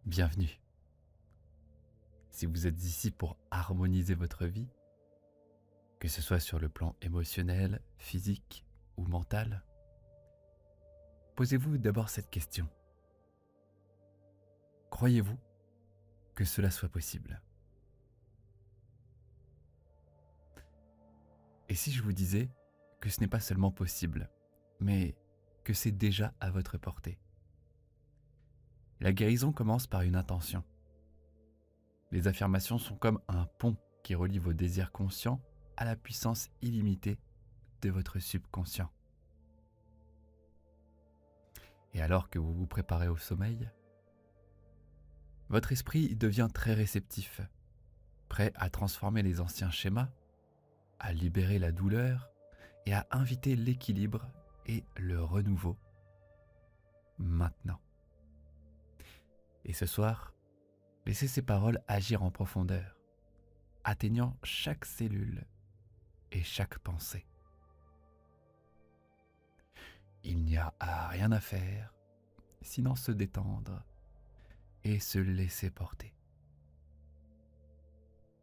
Bienvenue. Si vous êtes ici pour harmoniser votre vie, que ce soit sur le plan émotionnel, physique ou mental, posez-vous d'abord cette question. Croyez-vous que cela soit possible? Et si je vous disais que ce n'est pas seulement possible, mais que c'est déjà à votre portée? La guérison commence par une intention. Les affirmations sont comme un pont qui relie vos désirs conscients à la puissance illimitée de votre subconscient. Et alors que vous vous préparez au sommeil, votre esprit devient très réceptif, prêt à transformer les anciens schémas, à libérer la douleur et à inviter l'équilibre et le renouveau maintenant. Et ce soir, laissez ces paroles agir en profondeur, atteignant chaque cellule et chaque pensée. Il n'y a rien à faire, sinon se détendre et se laisser porter.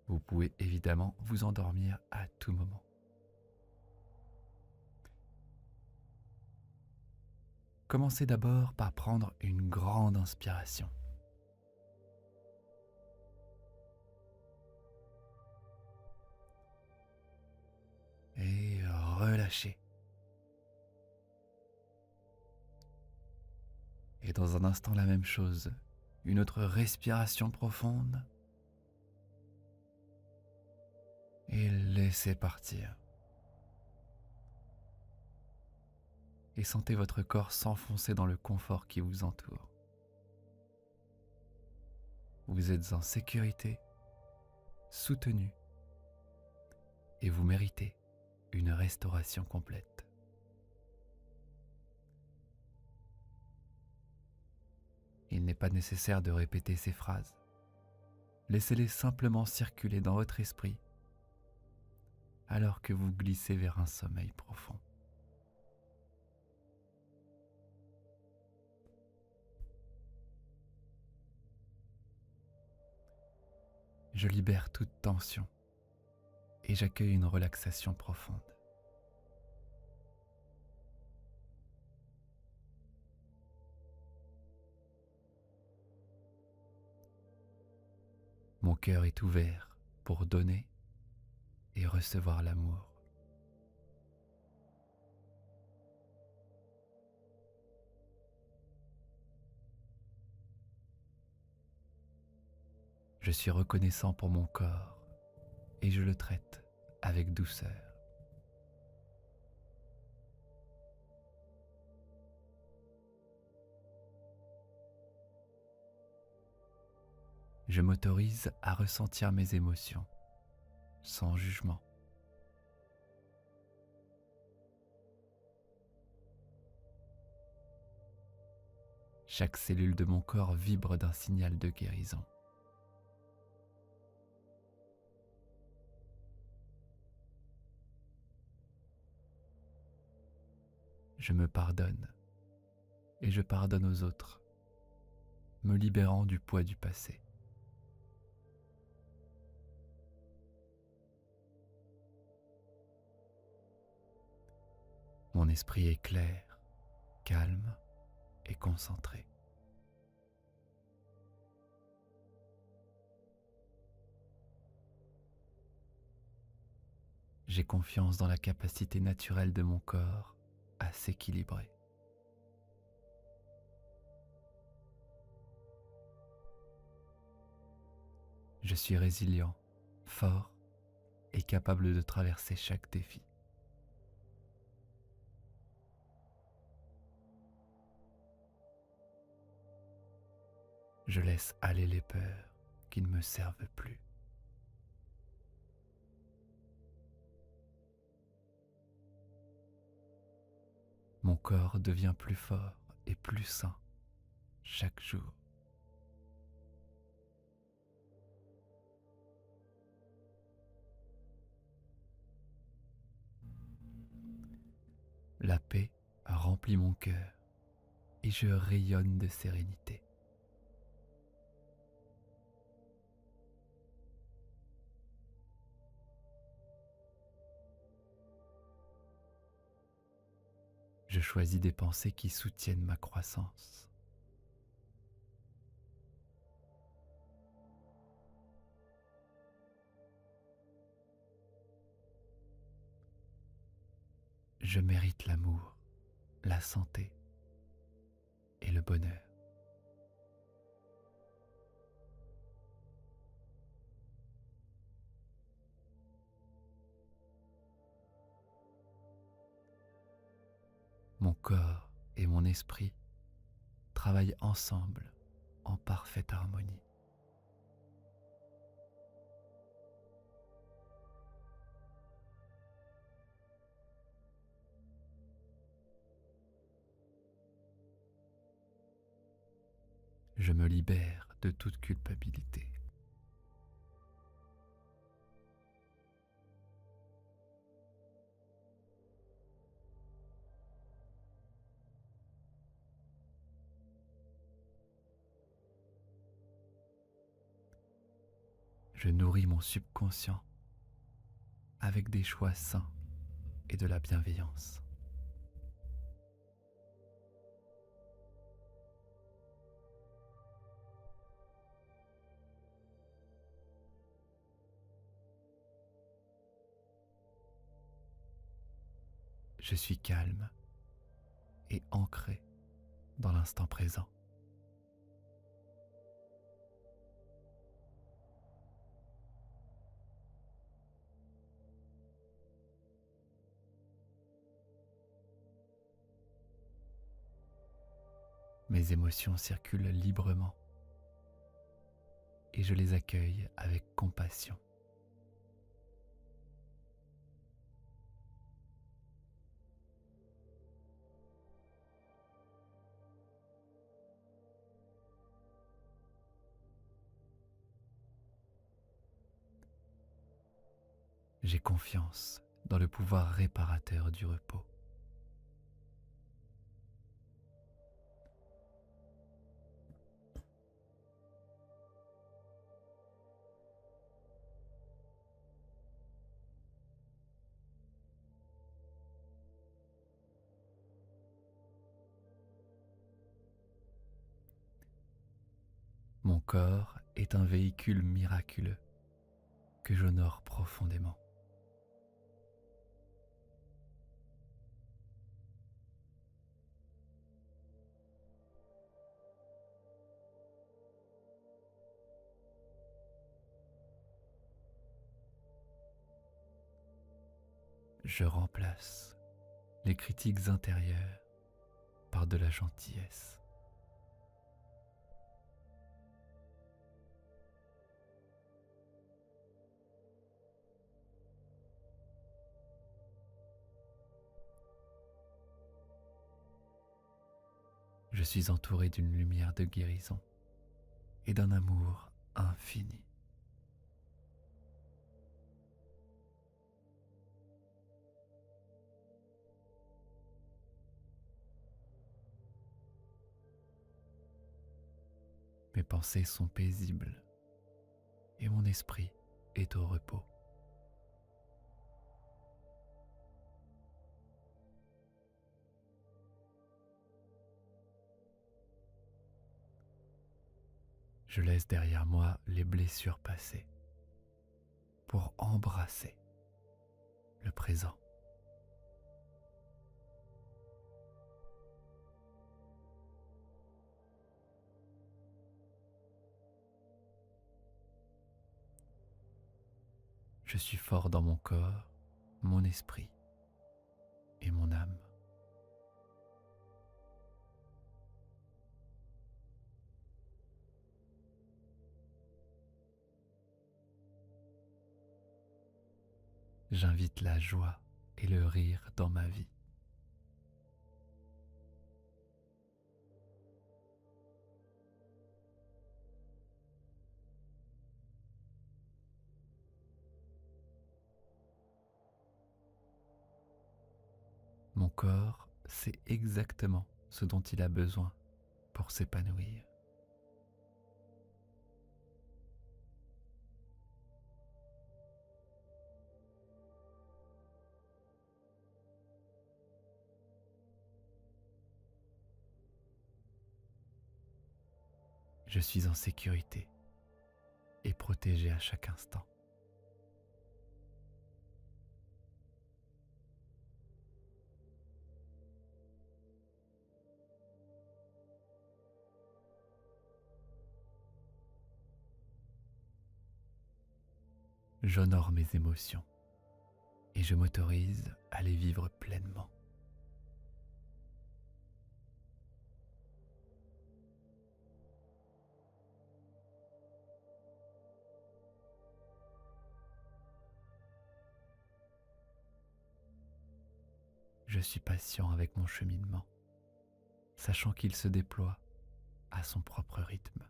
Vous pouvez évidemment vous endormir à tout moment. Commencez d'abord par prendre une grande inspiration. Et relâchez. Et dans un instant la même chose, une autre respiration profonde. Et laissez partir. Et sentez votre corps s'enfoncer dans le confort qui vous entoure. Vous êtes en sécurité, soutenu, et vous méritez une restauration complète. Il n'est pas nécessaire de répéter ces phrases. Laissez-les simplement circuler dans votre esprit alors que vous glissez vers un sommeil profond. Je libère toute tension et j'accueille une relaxation profonde. Mon cœur est ouvert pour donner et recevoir l'amour. Je suis reconnaissant pour mon corps et je le traite avec douceur. Je m'autorise à ressentir mes émotions sans jugement. Chaque cellule de mon corps vibre d'un signal de guérison. Je me pardonne et je pardonne aux autres, me libérant du poids du passé. Mon esprit est clair, calme et concentré. J'ai confiance dans la capacité naturelle de mon corps à s'équilibrer. Je suis résilient, fort et capable de traverser chaque défi. Je laisse aller les peurs qui ne me servent plus. Mon corps devient plus fort et plus sain chaque jour. La paix remplit mon cœur et je rayonne de sérénité. choisis des pensées qui soutiennent ma croissance. Je mérite l'amour, la santé et le bonheur. Mon corps et mon esprit travaillent ensemble en parfaite harmonie. Je me libère de toute culpabilité. Je nourris mon subconscient avec des choix sains et de la bienveillance. Je suis calme et ancré dans l'instant présent. Mes émotions circulent librement et je les accueille avec compassion. J'ai confiance dans le pouvoir réparateur du repos. Mon corps est un véhicule miraculeux que j'honore profondément. Je remplace les critiques intérieures par de la gentillesse. Je suis entouré d'une lumière de guérison et d'un amour infini. Mes pensées sont paisibles et mon esprit est au repos. Je laisse derrière moi les blessures passées pour embrasser le présent. Je suis fort dans mon corps, mon esprit et mon âme. J'invite la joie et le rire dans ma vie. Mon corps sait exactement ce dont il a besoin pour s'épanouir. Je suis en sécurité et protégé à chaque instant. J'honore mes émotions et je m'autorise à les vivre pleinement. Je suis patient avec mon cheminement, sachant qu'il se déploie à son propre rythme.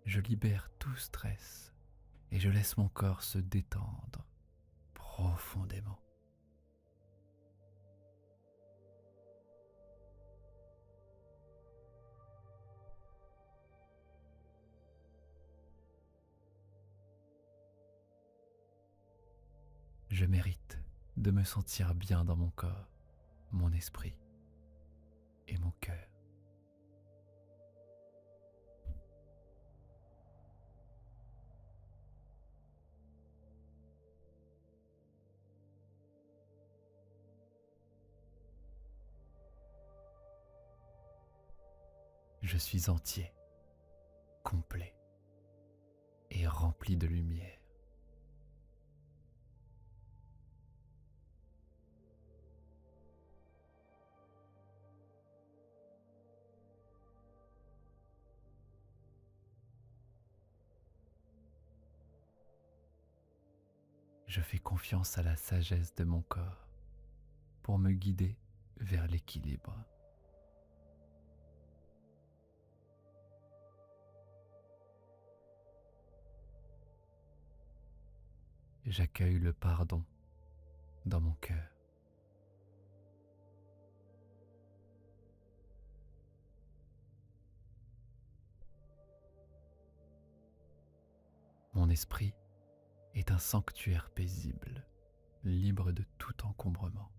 Je libère tout stress et je laisse mon corps se détendre profondément. Je mérite de me sentir bien dans mon corps, mon esprit et mon cœur. Je suis entier, complet et rempli de lumière. Je fais confiance à la sagesse de mon corps pour me guider vers l'équilibre. J'accueille le pardon dans mon cœur. Mon esprit est un sanctuaire paisible, libre de tout encombrement.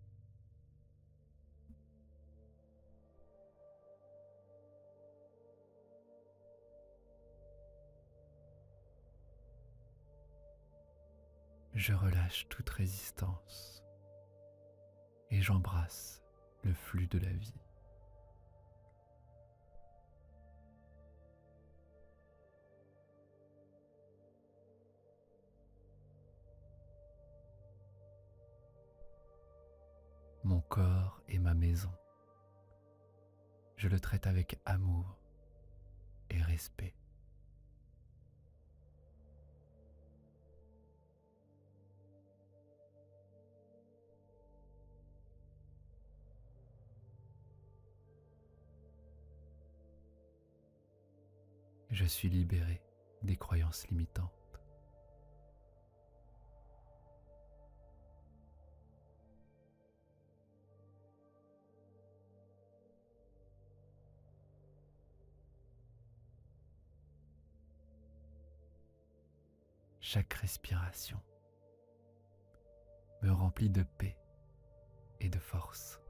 Je relâche toute résistance et j'embrasse le flux de la vie. Mon corps est ma maison. Je le traite avec amour et respect. Je suis libéré des croyances limitantes. Chaque respiration me remplit de paix et de force.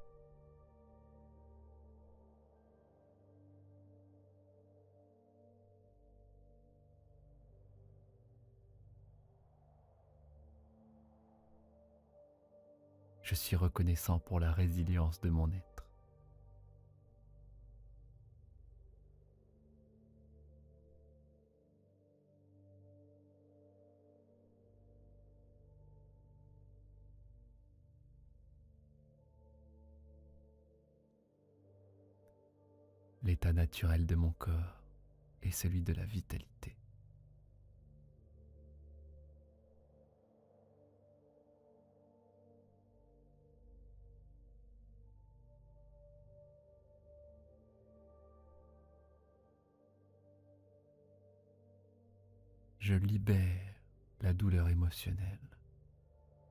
Je suis reconnaissant pour la résilience de mon être. L'état naturel de mon corps est celui de la vitalité. Je libère la douleur émotionnelle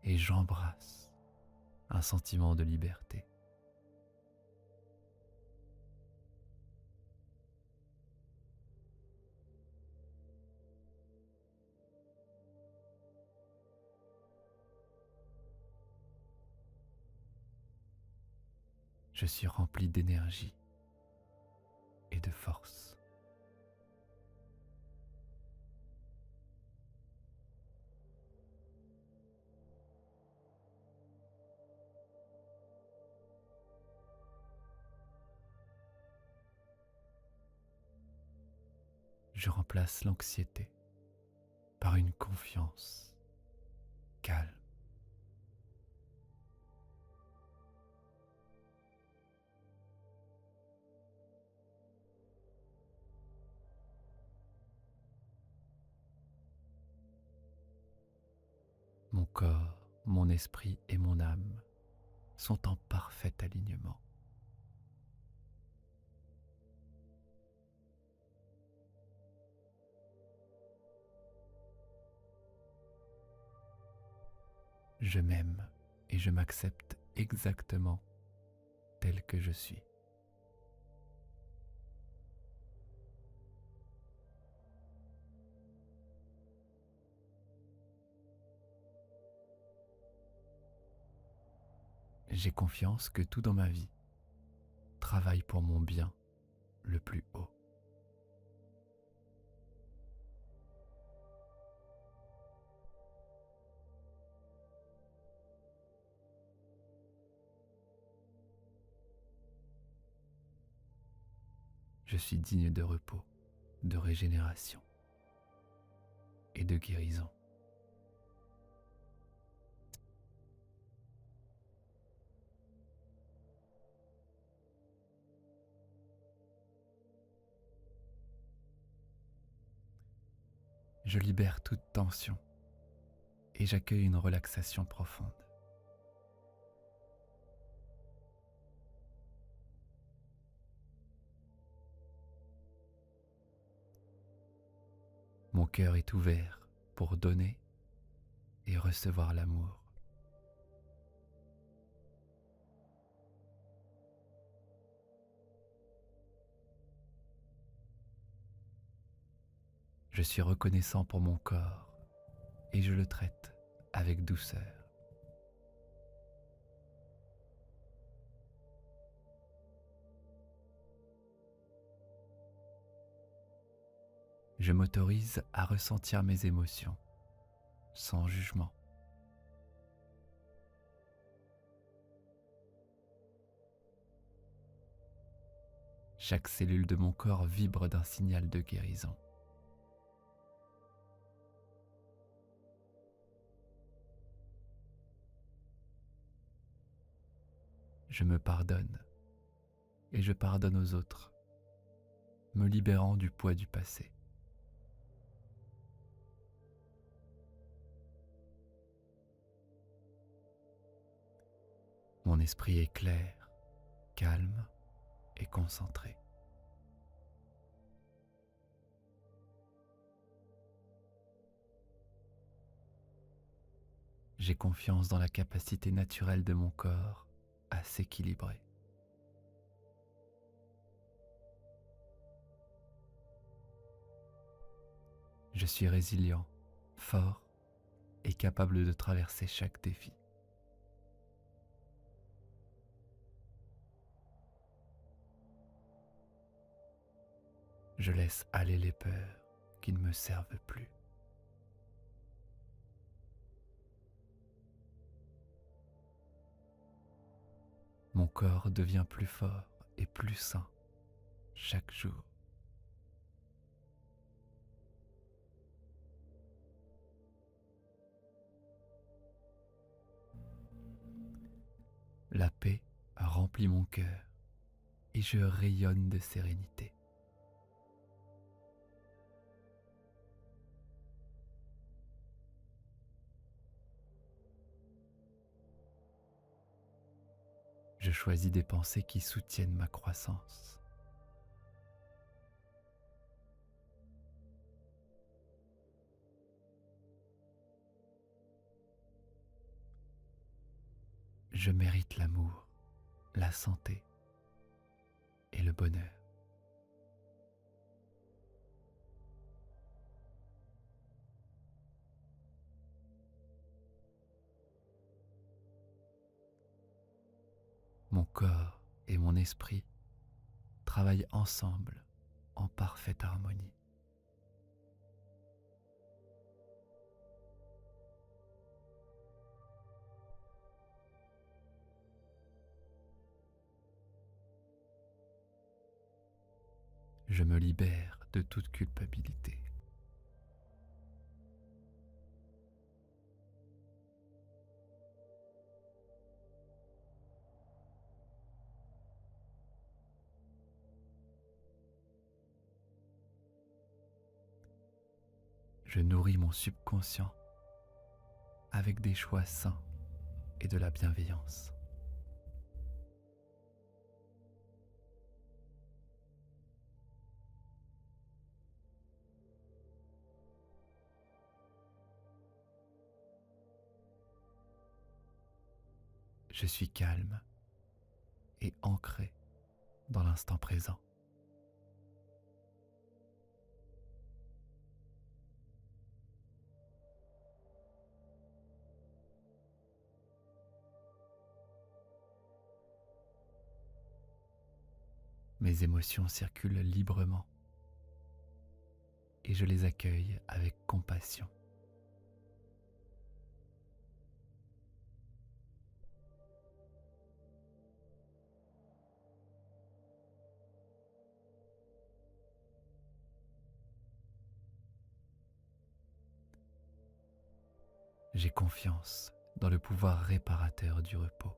et j'embrasse un sentiment de liberté. Je suis rempli d'énergie et de force. Je remplace l'anxiété par une confiance calme. Mon corps, mon esprit et mon âme sont en parfait alignement. Je m'aime et je m'accepte exactement tel que je suis. J'ai confiance que tout dans ma vie travaille pour mon bien le plus haut. Je suis digne de repos, de régénération et de guérison. Je libère toute tension et j'accueille une relaxation profonde. Mon cœur est ouvert pour donner et recevoir l'amour. Je suis reconnaissant pour mon corps et je le traite avec douceur. Je m'autorise à ressentir mes émotions sans jugement. Chaque cellule de mon corps vibre d'un signal de guérison. Je me pardonne et je pardonne aux autres, me libérant du poids du passé. Mon esprit est clair, calme et concentré. J'ai confiance dans la capacité naturelle de mon corps à s'équilibrer. Je suis résilient, fort et capable de traverser chaque défi. Je laisse aller les peurs qui ne me servent plus. Mon corps devient plus fort et plus sain chaque jour. La paix remplit mon cœur et je rayonne de sérénité. Je choisis des pensées qui soutiennent ma croissance. Je mérite l'amour, la santé et le bonheur. Mon corps et mon esprit travaillent ensemble en parfaite harmonie. Je me libère de toute culpabilité. Je nourris mon subconscient avec des choix sains et de la bienveillance. Je suis calme et ancré dans l'instant présent. Mes émotions circulent librement et je les accueille avec compassion. J'ai confiance dans le pouvoir réparateur du repos.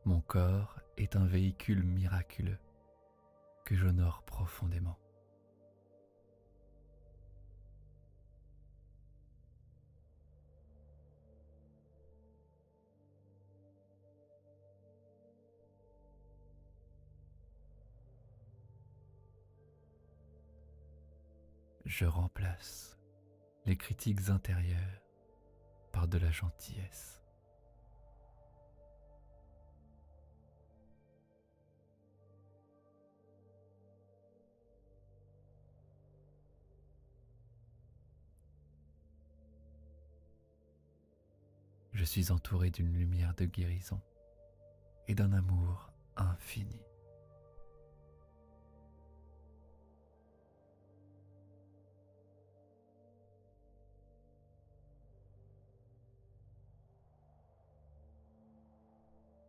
Mon corps est un véhicule miraculeux que j'honore profondément. Je remplace les critiques intérieures par de la gentillesse. Je suis entouré d'une lumière de guérison et d'un amour infini.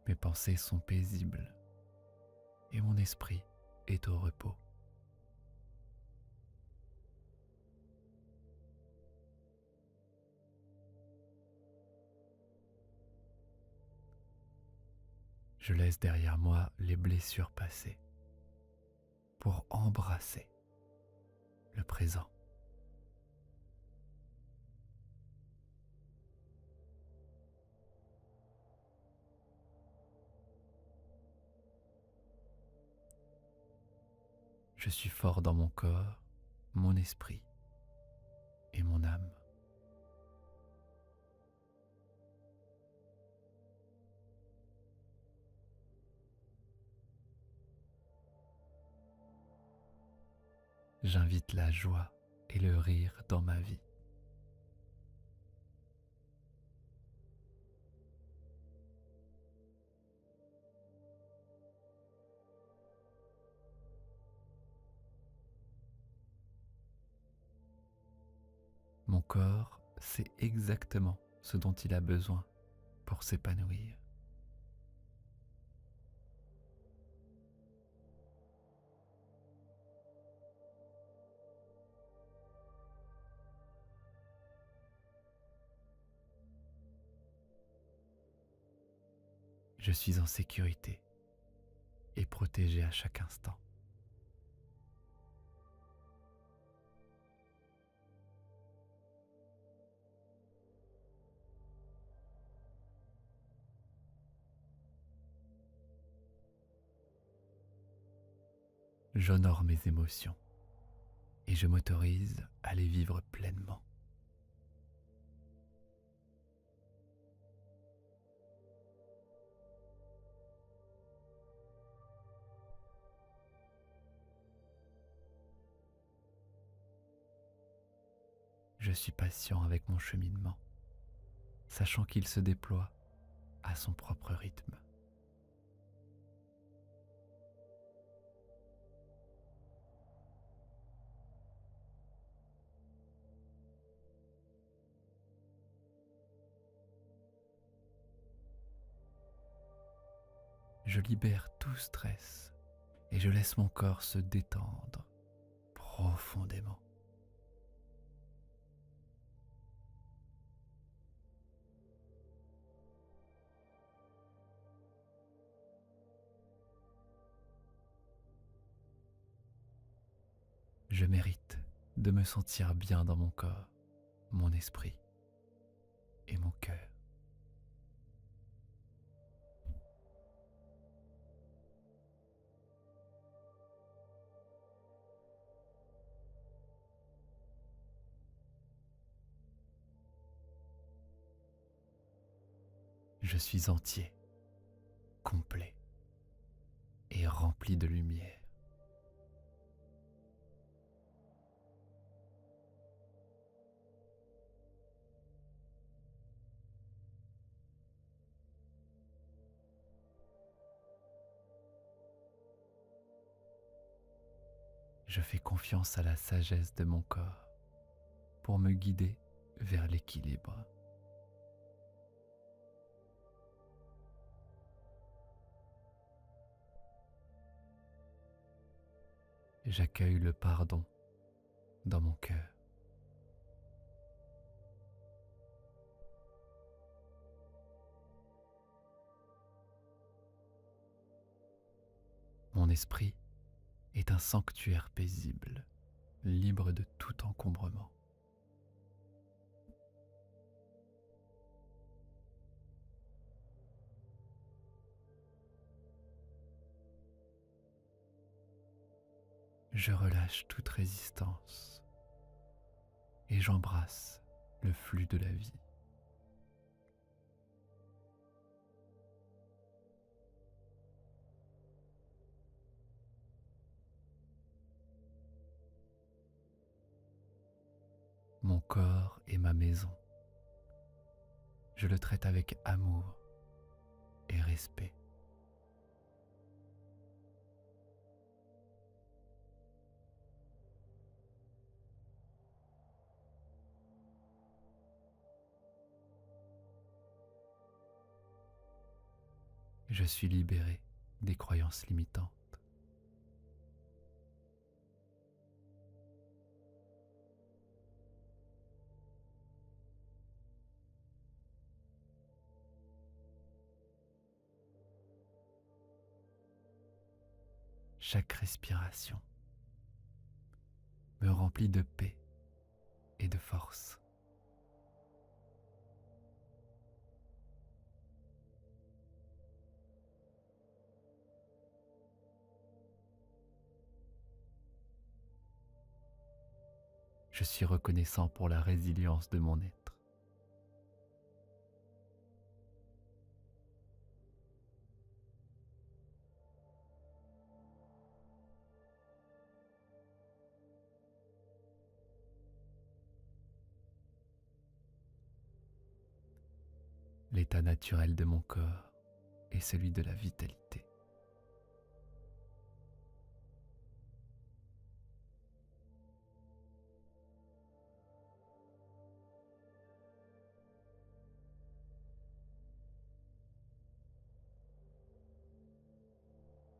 Mes pensées sont paisibles et mon esprit est au repos. Je laisse derrière moi les blessures passées pour embrasser le présent. Je suis fort dans mon corps, mon esprit et mon âme. J'invite la joie et le rire dans ma vie. Mon corps sait exactement ce dont il a besoin pour s'épanouir. Je suis en sécurité et protégé à chaque instant. J'honore mes émotions et je m'autorise à les vivre pleinement. Je suis patient avec mon cheminement, sachant qu'il se déploie à son propre rythme. Je libère tout stress et je laisse mon corps se détendre profondément. Je mérite de me sentir bien dans mon corps, mon esprit et mon cœur. Je suis entier, complet et rempli de lumière. Je fais confiance à la sagesse de mon corps pour me guider vers l'équilibre. J'accueille le pardon dans mon cœur. Mon esprit est un sanctuaire paisible, libre de tout encombrement. Je relâche toute résistance et j'embrasse le flux de la vie. Mon corps est ma maison. Je le traite avec amour et respect. Je suis libéré des croyances limitantes. Chaque respiration me remplit de paix et de force. Je suis reconnaissant pour la résilience de mon être. L'état naturel de mon corps est celui de la vitalité.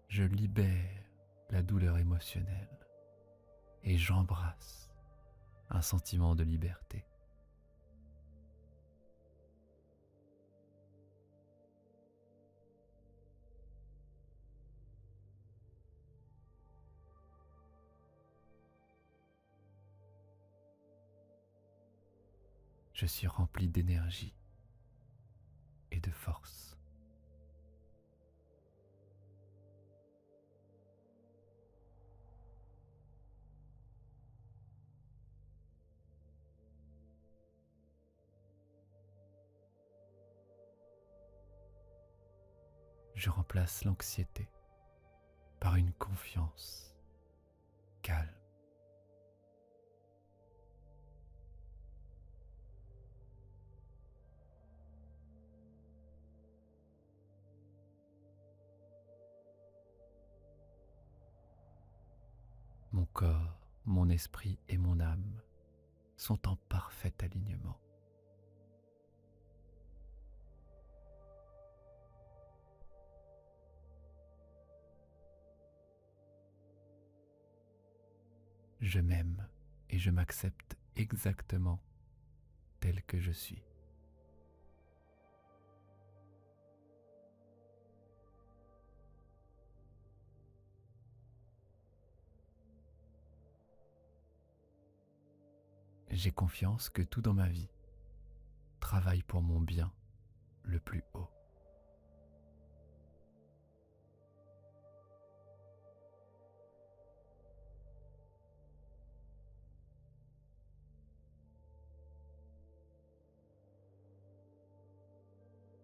Je libère la douleur émotionnelle et j'embrasse un sentiment de liberté. Je suis rempli d'énergie et de force. Je remplace l'anxiété par une confiance calme. corps, mon esprit et mon âme sont en parfait alignement. Je m'aime et je m'accepte exactement tel que je suis. J'ai confiance que tout dans ma vie travaille pour mon bien le plus haut.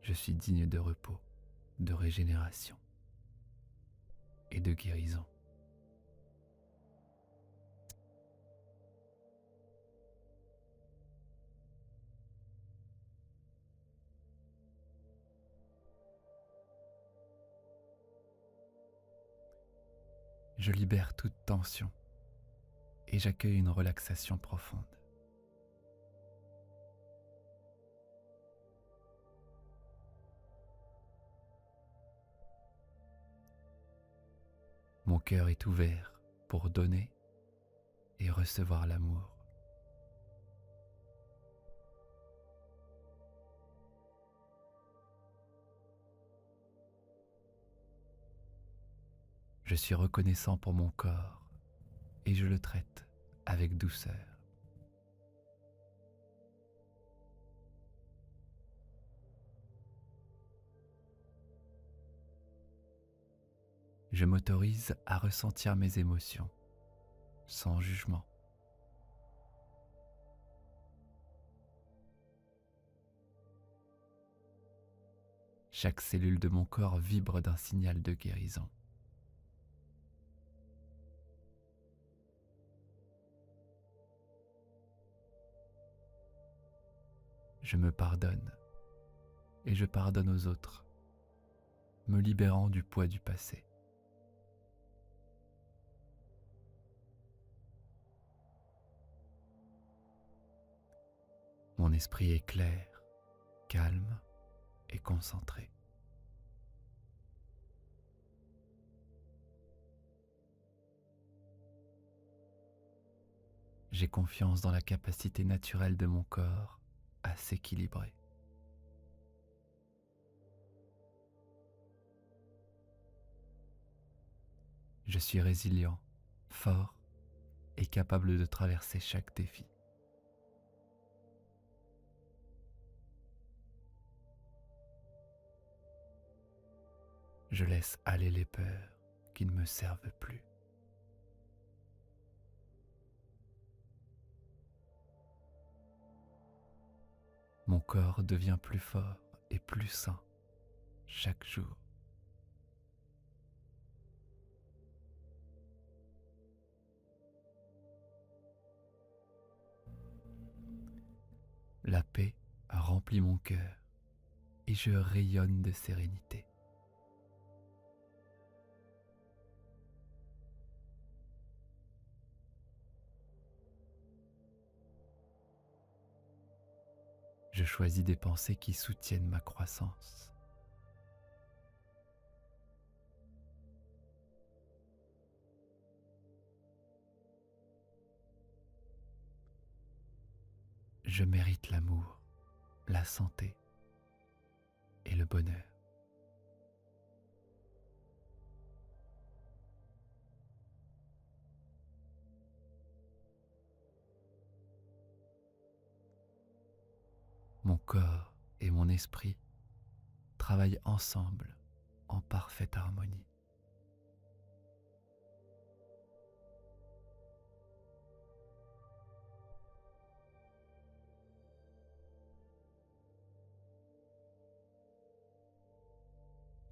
Je suis digne de repos, de régénération et de guérison. Je libère toute tension et j'accueille une relaxation profonde. Mon cœur est ouvert pour donner et recevoir l'amour. Je suis reconnaissant pour mon corps et je le traite avec douceur. Je m'autorise à ressentir mes émotions sans jugement. Chaque cellule de mon corps vibre d'un signal de guérison. Je me pardonne et je pardonne aux autres, me libérant du poids du passé. Mon esprit est clair, calme et concentré. J'ai confiance dans la capacité naturelle de mon corps à s'équilibrer. Je suis résilient, fort et capable de traverser chaque défi. Je laisse aller les peurs qui ne me servent plus. Mon corps devient plus fort et plus sain chaque jour. La paix remplit mon cœur et je rayonne de sérénité. Je choisis des pensées qui soutiennent ma croissance. Je mérite l'amour, la santé et le bonheur. Mon corps et mon esprit travaillent ensemble en parfaite harmonie.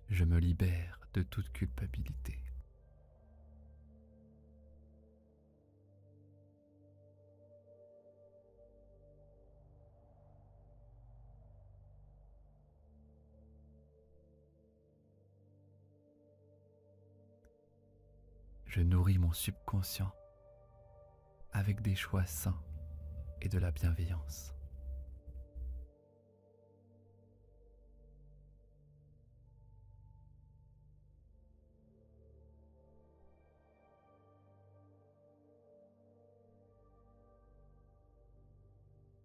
Je me libère de toute culpabilité. Je nourris mon subconscient avec des choix sains et de la bienveillance.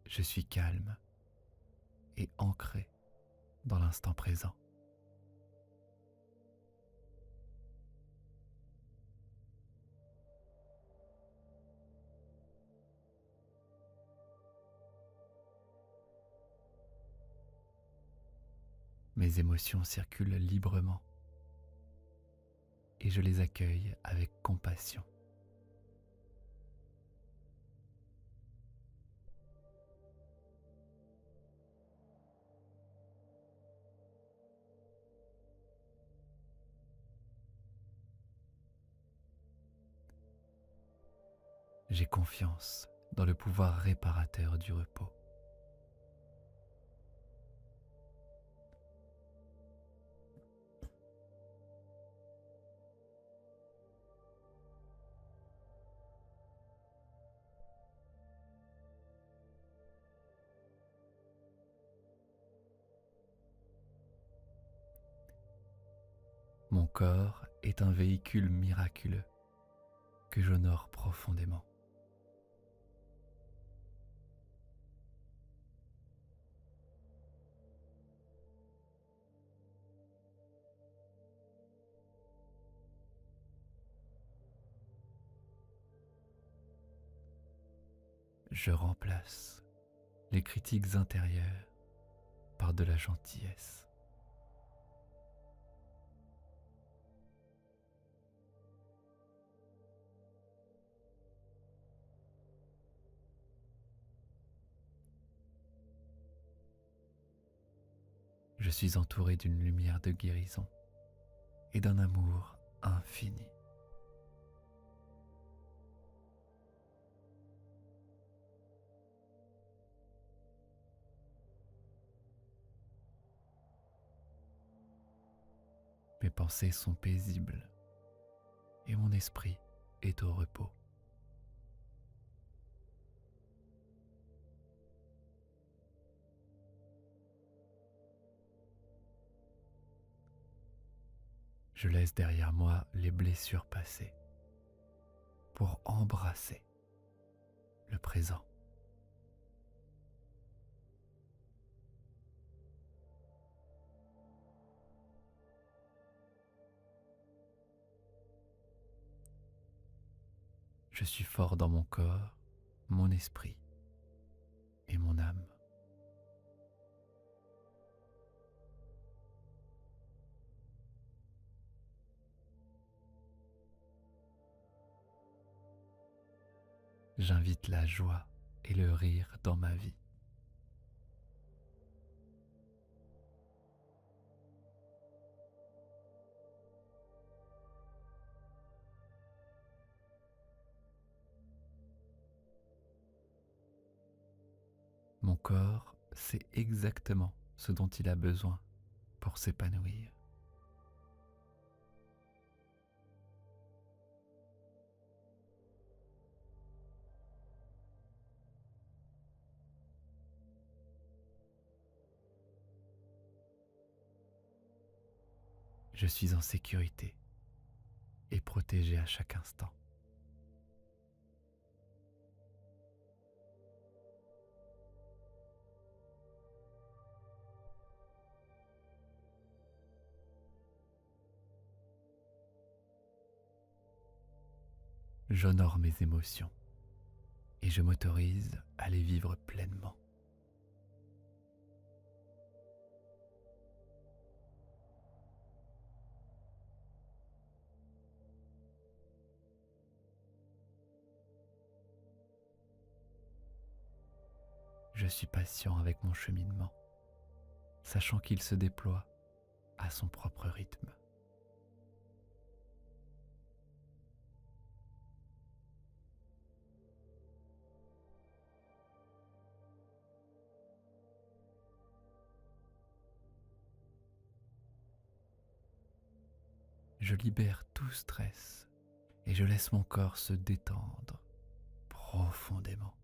Je suis calme et ancré dans l'instant présent. Mes émotions circulent librement et je les accueille avec compassion. J'ai confiance dans le pouvoir réparateur du repos. Mon corps est un véhicule miraculeux que j'honore profondément. Je remplace les critiques intérieures par de la gentillesse. Je suis entouré d'une lumière de guérison et d'un amour infini. Mes pensées sont paisibles et mon esprit est au repos. Je laisse derrière moi les blessures passées pour embrasser le présent. Je suis fort dans mon corps, mon esprit et mon âme. J'invite la joie et le rire dans ma vie. Mon corps sait exactement ce dont il a besoin pour s'épanouir. Je suis en sécurité et protégé à chaque instant. J'honore mes émotions et je m'autorise à les vivre pleinement. Je suis patient avec mon cheminement, sachant qu'il se déploie à son propre rythme. Je libère tout stress et je laisse mon corps se détendre profondément.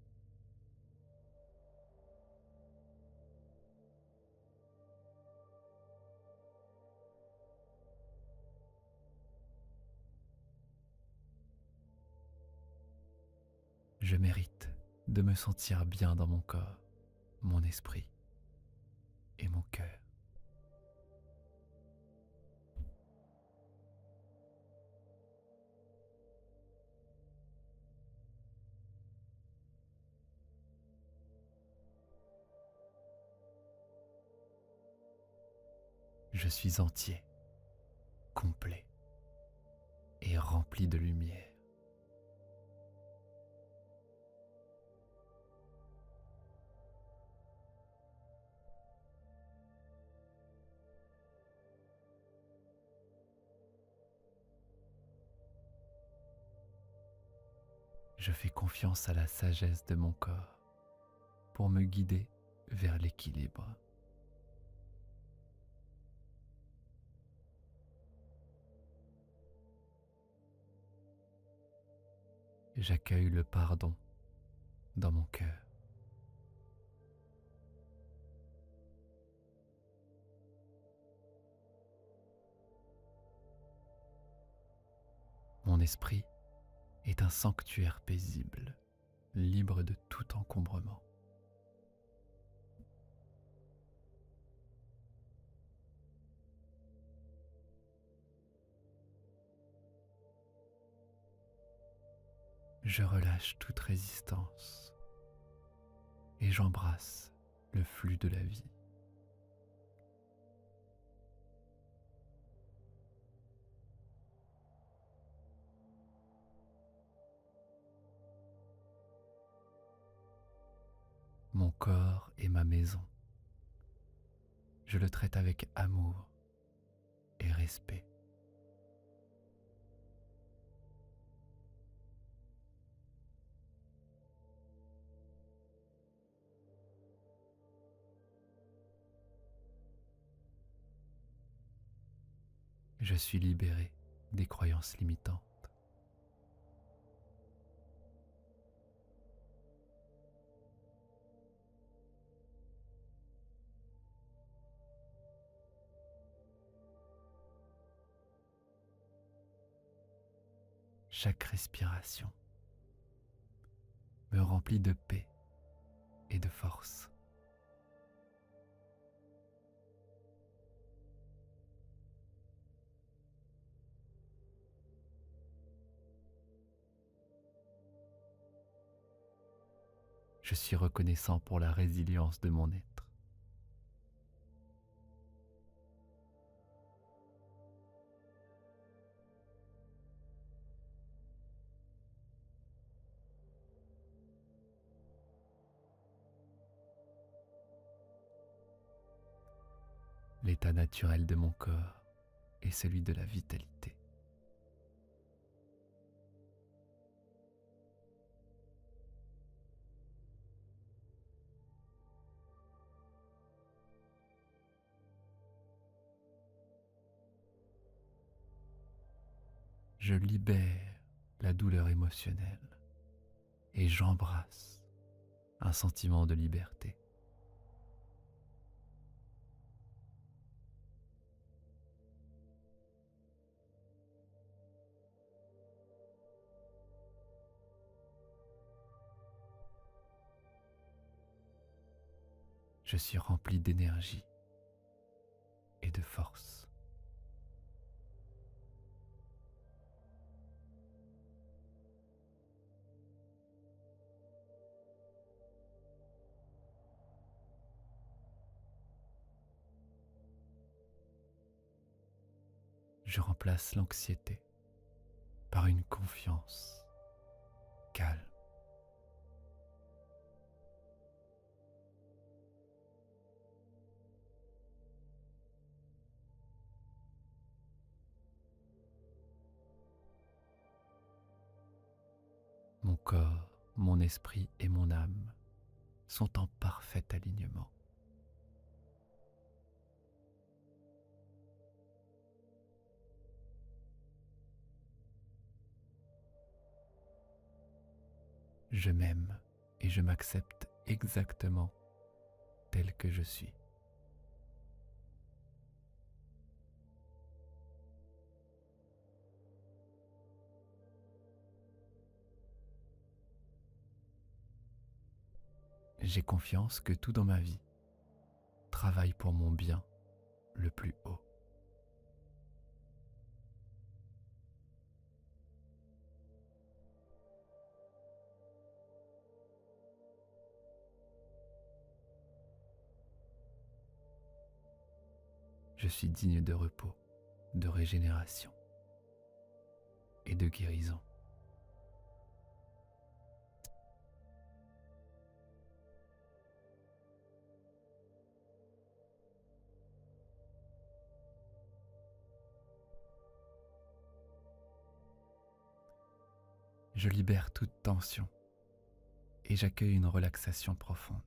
Je mérite de me sentir bien dans mon corps, mon esprit et mon cœur. Je suis entier, complet et rempli de lumière. Je fais confiance à la sagesse de mon corps pour me guider vers l'équilibre. J'accueille le pardon dans mon cœur. Mon esprit est un sanctuaire paisible, libre de tout encombrement. Je relâche toute résistance et j'embrasse le flux de la vie. Mon corps est ma maison. Je le traite avec amour et respect. Je suis libéré des croyances limitantes. Chaque respiration me remplit de paix et de force. Je suis reconnaissant pour la résilience de mon être. L'état naturel de mon corps est celui de la vitalité. Je libère la douleur émotionnelle et j'embrasse un sentiment de liberté. Je suis rempli d'énergie et de force. Je remplace l'anxiété par une confiance calme. Mon corps, mon esprit et mon âme sont en parfait alignement. Je m'aime et je m'accepte exactement tel que je suis. J'ai confiance que tout dans ma vie travaille pour mon bien le plus haut. Je suis digne de repos, de régénération et de guérison. Je libère toute tension et j'accueille une relaxation profonde.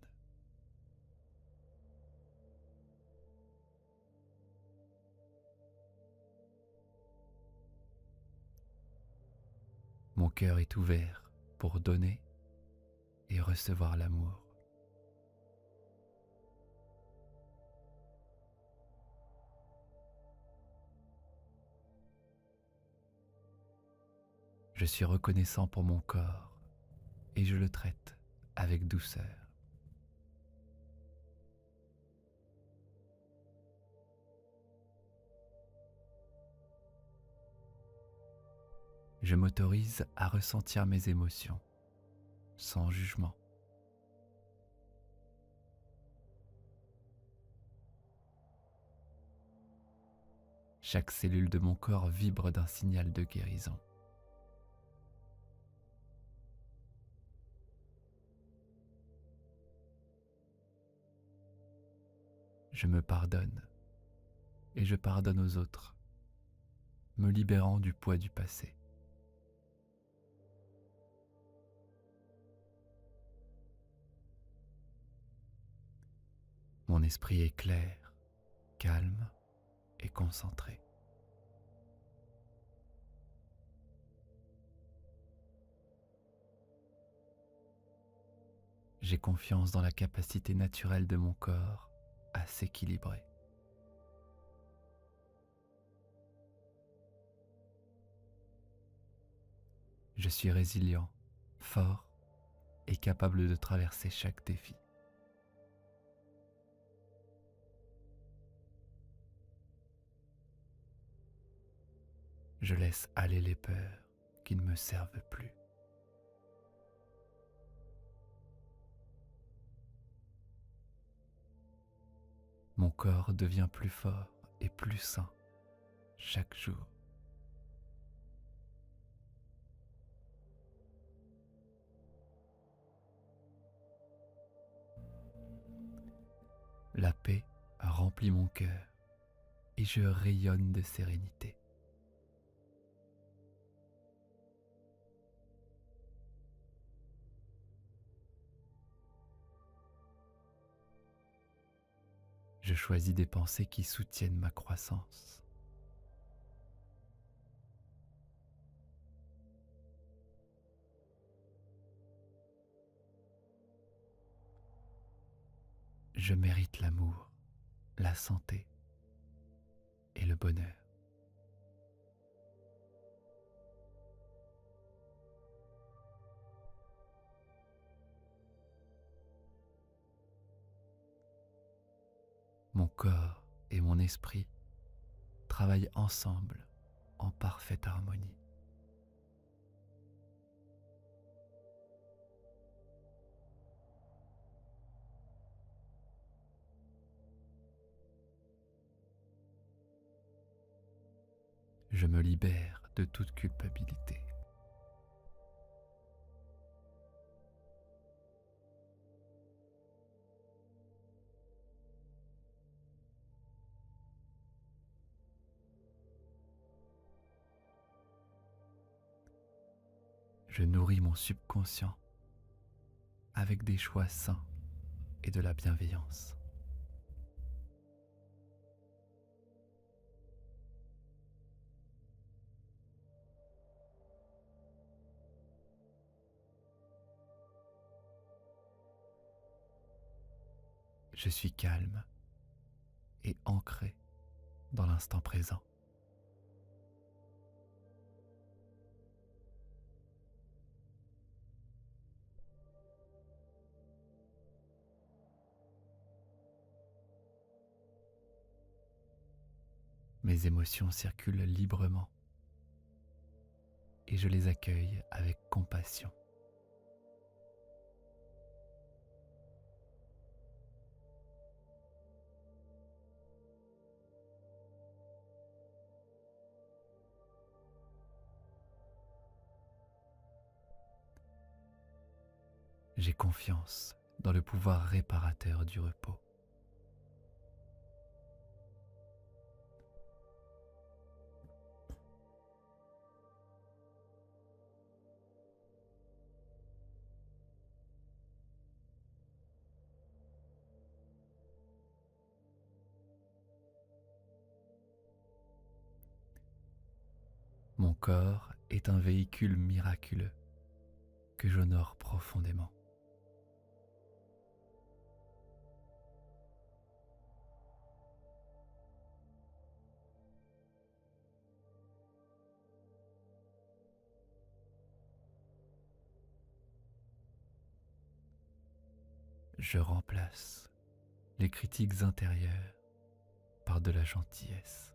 Mon cœur est ouvert pour donner et recevoir l'amour. Je suis reconnaissant pour mon corps et je le traite avec douceur. Je m'autorise à ressentir mes émotions sans jugement. Chaque cellule de mon corps vibre d'un signal de guérison. Je me pardonne et je pardonne aux autres, me libérant du poids du passé. Mon esprit est clair, calme et concentré. J'ai confiance dans la capacité naturelle de mon corps à s'équilibrer. Je suis résilient, fort et capable de traverser chaque défi. Je laisse aller les peurs qui ne me servent plus. Mon corps devient plus fort et plus sain chaque jour. La paix remplit mon cœur et je rayonne de sérénité. Je choisis des pensées qui soutiennent ma croissance. Je mérite l'amour, la santé et le bonheur. Mon corps et mon esprit travaillent ensemble en parfaite harmonie. Je me libère de toute culpabilité. Je nourris mon subconscient avec des choix sains et de la bienveillance. Je suis calme et ancré dans l'instant présent. Mes émotions circulent librement et je les accueille avec compassion. J'ai confiance dans le pouvoir réparateur du repos. Mon corps est un véhicule miraculeux que j'honore profondément. Je remplace les critiques intérieures par de la gentillesse.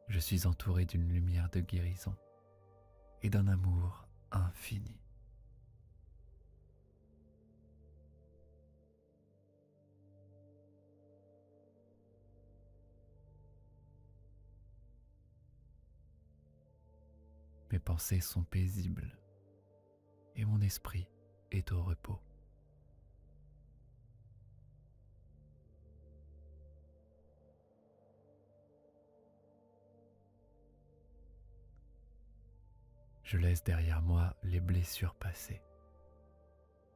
Je suis entouré d'une lumière de guérison et d'un amour infini. Mes pensées sont paisibles et mon esprit est au repos. Je laisse derrière moi les blessures passées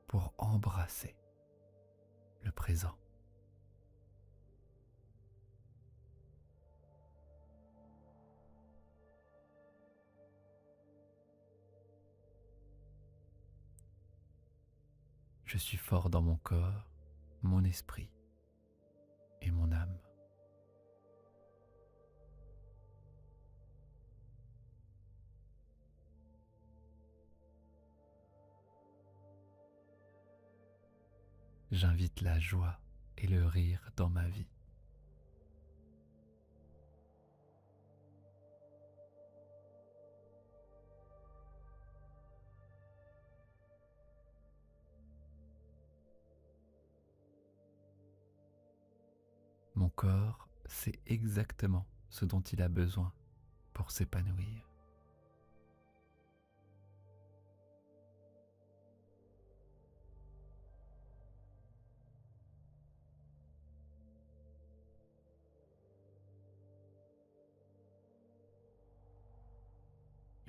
pour embrasser le présent. Je suis fort dans mon corps, mon esprit et mon âme. J'invite la joie et le rire dans ma vie. Mon corps sait exactement ce dont il a besoin pour s'épanouir.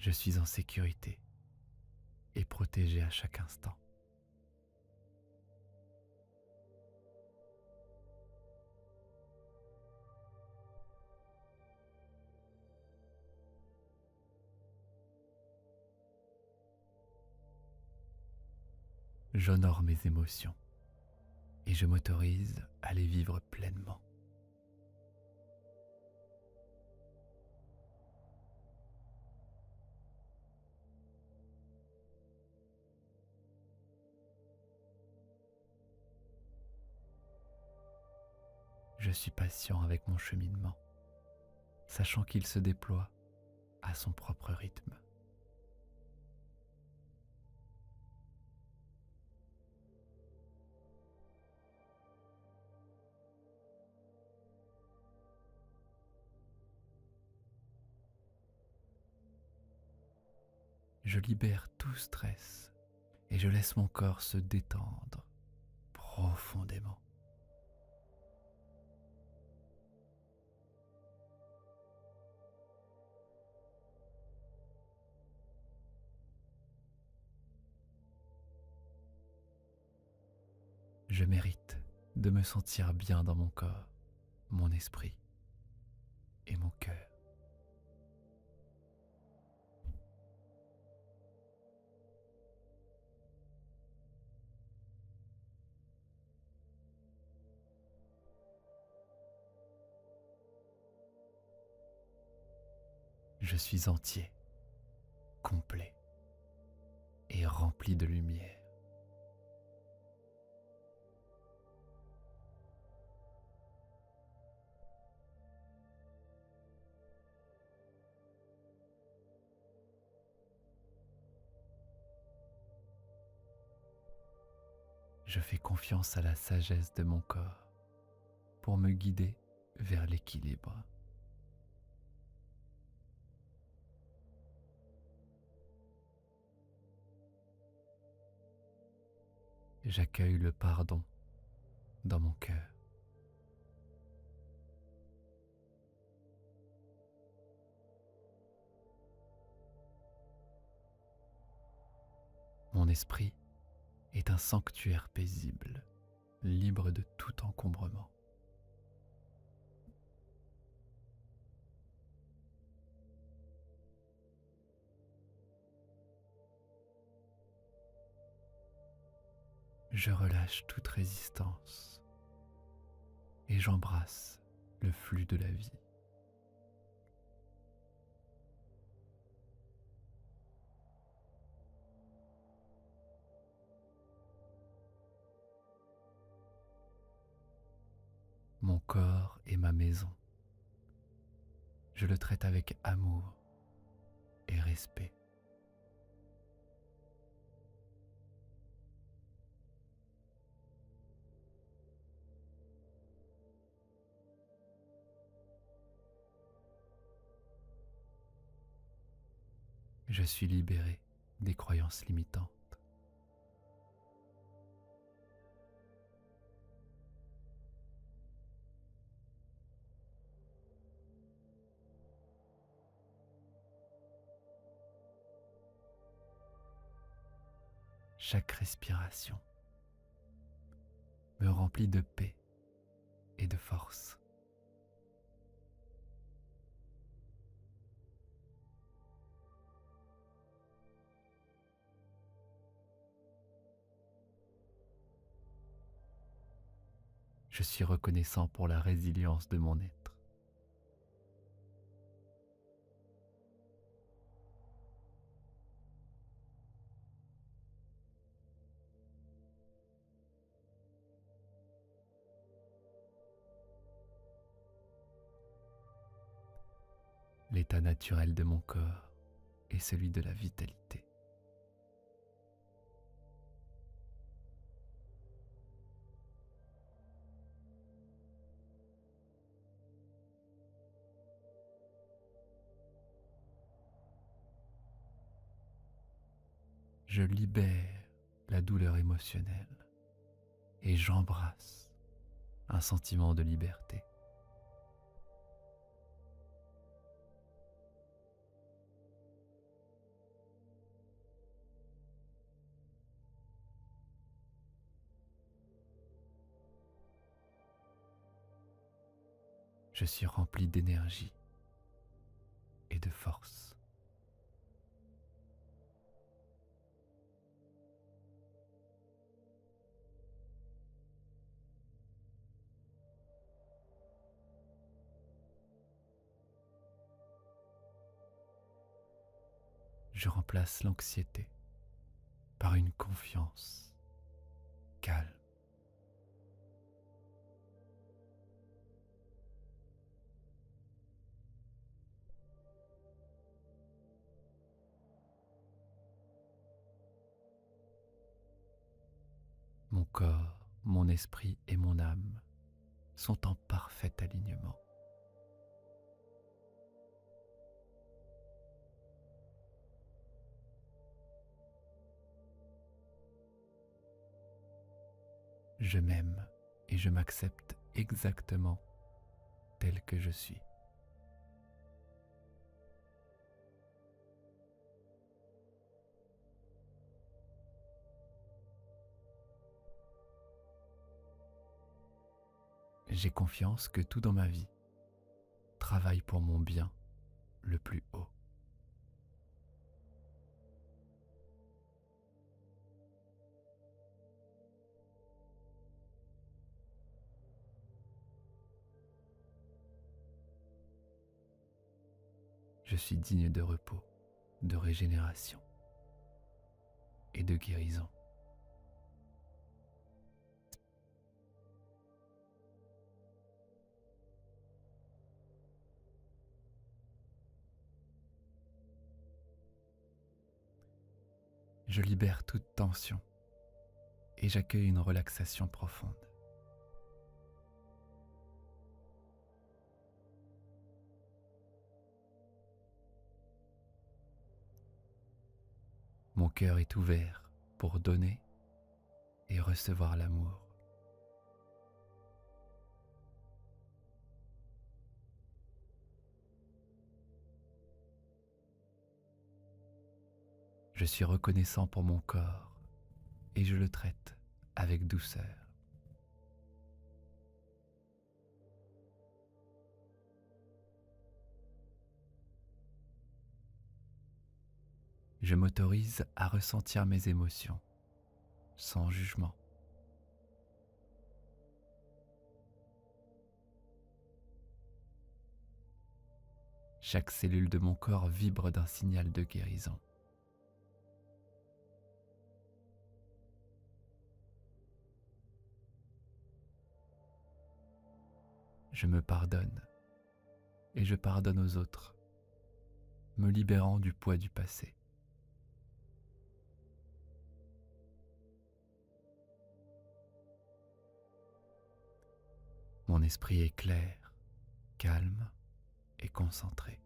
Je suis en sécurité et protégé à chaque instant. J'honore mes émotions et je m'autorise à les vivre pleinement. Je suis patient avec mon cheminement, sachant qu'il se déploie à son propre rythme. Je libère tout stress et je laisse mon corps se détendre profondément. Je mérite de me sentir bien dans mon corps mon esprit et mon cœur. Je suis entier, complet et rempli de lumière. Je fais confiance à la sagesse de mon corps pour me guider vers l'équilibre. J'accueille le pardon dans mon cœur. Mon esprit est un sanctuaire paisible, libre de tout encombrement. Je relâche toute résistance et j'embrasse le flux de la vie. Mon corps est ma maison. Je le traite avec amour et respect. Je suis libéré des croyances limitantes. Chaque respiration me remplit de paix et de force. Je suis reconnaissant pour la résilience de mon être. L'état naturel de mon corps est celui de la vitalité. Je libère la douleur émotionnelle et j'embrasse un sentiment de liberté. Je suis rempli d'énergie et de force. Je remplace l'anxiété par une confiance calme. Mon corps, mon esprit et mon âme sont en parfait alignement. Je m'aime et je m'accepte exactement tel que je suis. J'ai confiance que tout dans ma vie travaille pour mon bien le plus haut. Je suis digne de repos, de régénération et de guérison. Je libère toute tension et j'accueille une relaxation profonde. Mon cœur est ouvert pour donner et recevoir l'amour. Je suis reconnaissant pour mon corps et je le traite avec douceur. Je m'autorise à ressentir mes émotions sans jugement. Chaque cellule de mon corps vibre d'un signal de guérison. Je me pardonne et je pardonne aux autres, me libérant du poids du passé. Mon esprit est clair, calme et concentré.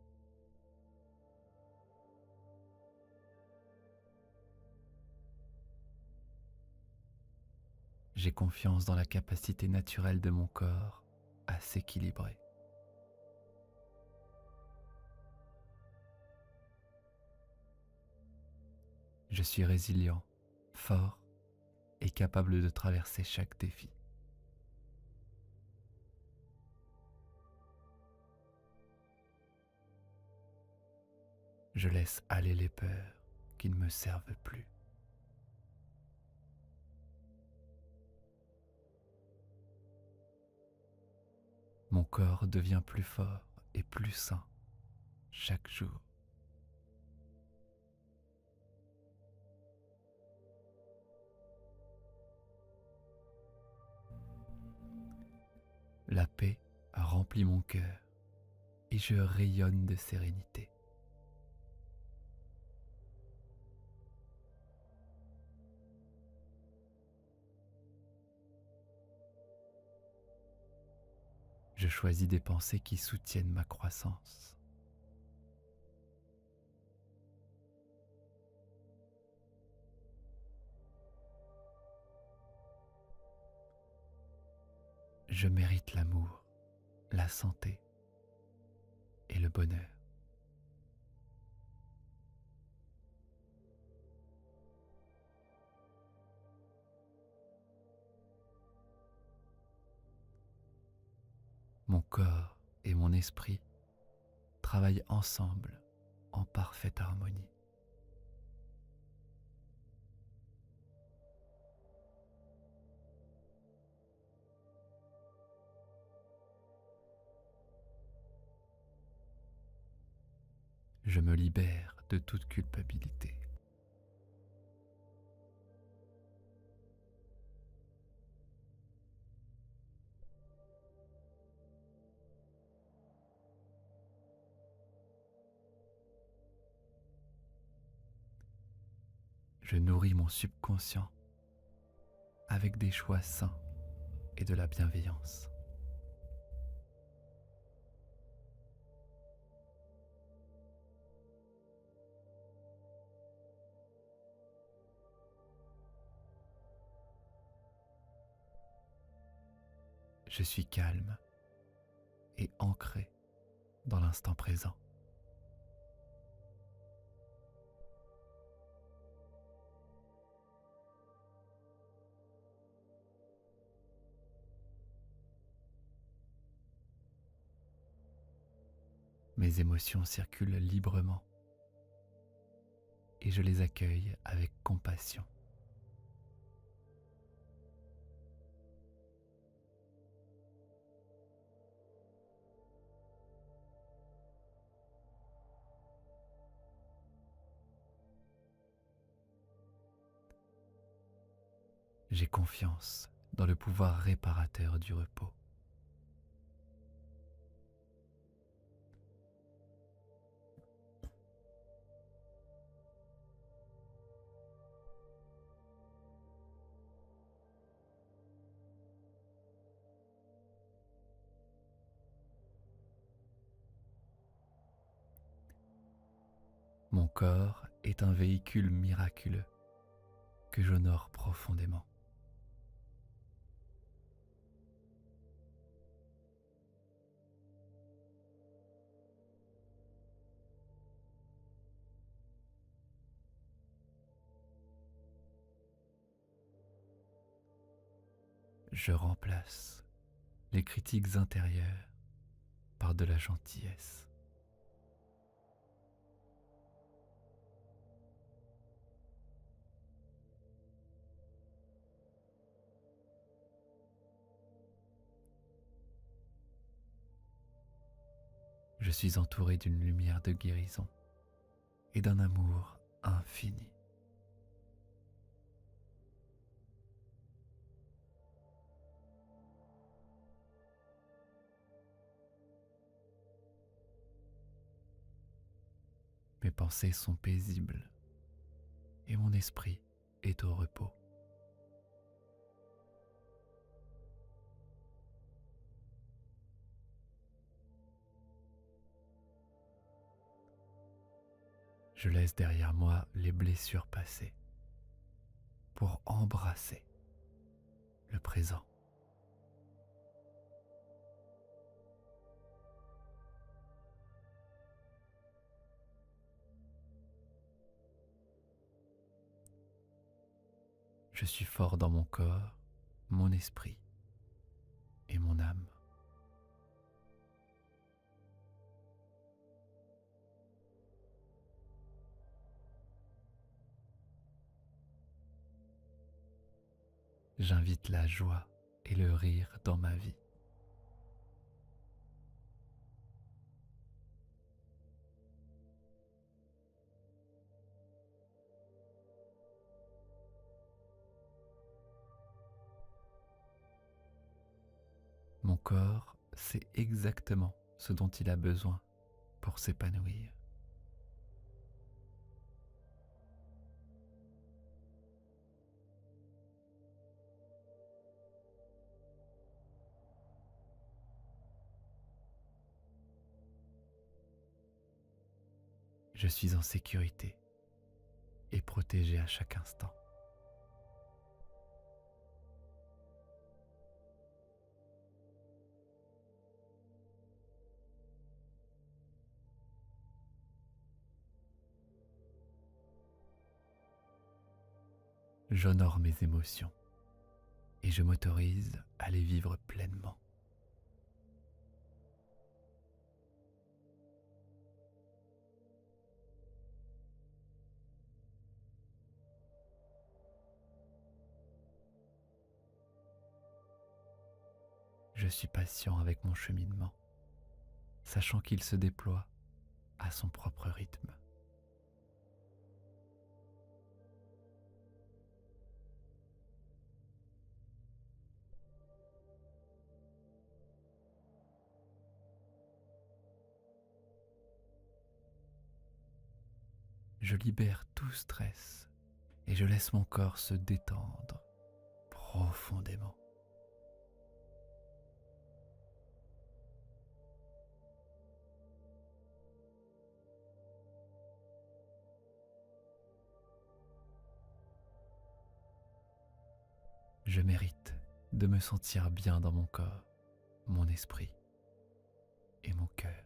J'ai confiance dans la capacité naturelle de mon corps à s'équilibrer. Je suis résilient, fort et capable de traverser chaque défi. Je laisse aller les peurs qui ne me servent plus. Mon corps devient plus fort et plus sain chaque jour. La paix remplit mon cœur et je rayonne de sérénité. Je choisis des pensées qui soutiennent ma croissance. Je mérite l'amour, la santé et le bonheur. Mon corps et mon esprit travaillent ensemble en parfaite harmonie. Je me libère de toute culpabilité. Je nourris mon subconscient avec des choix sains et de la bienveillance. Je suis calme et ancré dans l'instant présent. Mes émotions circulent librement et je les accueille avec compassion. J'ai confiance dans le pouvoir réparateur du repos. Mon corps est un véhicule miraculeux que j'honore profondément. Je remplace les critiques intérieures par de la gentillesse. Je suis entouré d'une lumière de guérison et d'un amour infini. Mes pensées sont paisibles et mon esprit est au repos. Je laisse derrière moi les blessures passées pour embrasser le présent. Je suis fort dans mon corps, mon esprit et mon âme. J'invite la joie et le rire dans ma vie. Mon corps sait exactement ce dont il a besoin pour s'épanouir. Je suis en sécurité et protégé à chaque instant. J'honore mes émotions et je m'autorise à les vivre pleinement. Je suis patient avec mon cheminement, sachant qu'il se déploie à son propre rythme. Je libère tout stress et je laisse mon corps se détendre profondément. Je mérite de me sentir bien dans mon corps, mon esprit et mon cœur.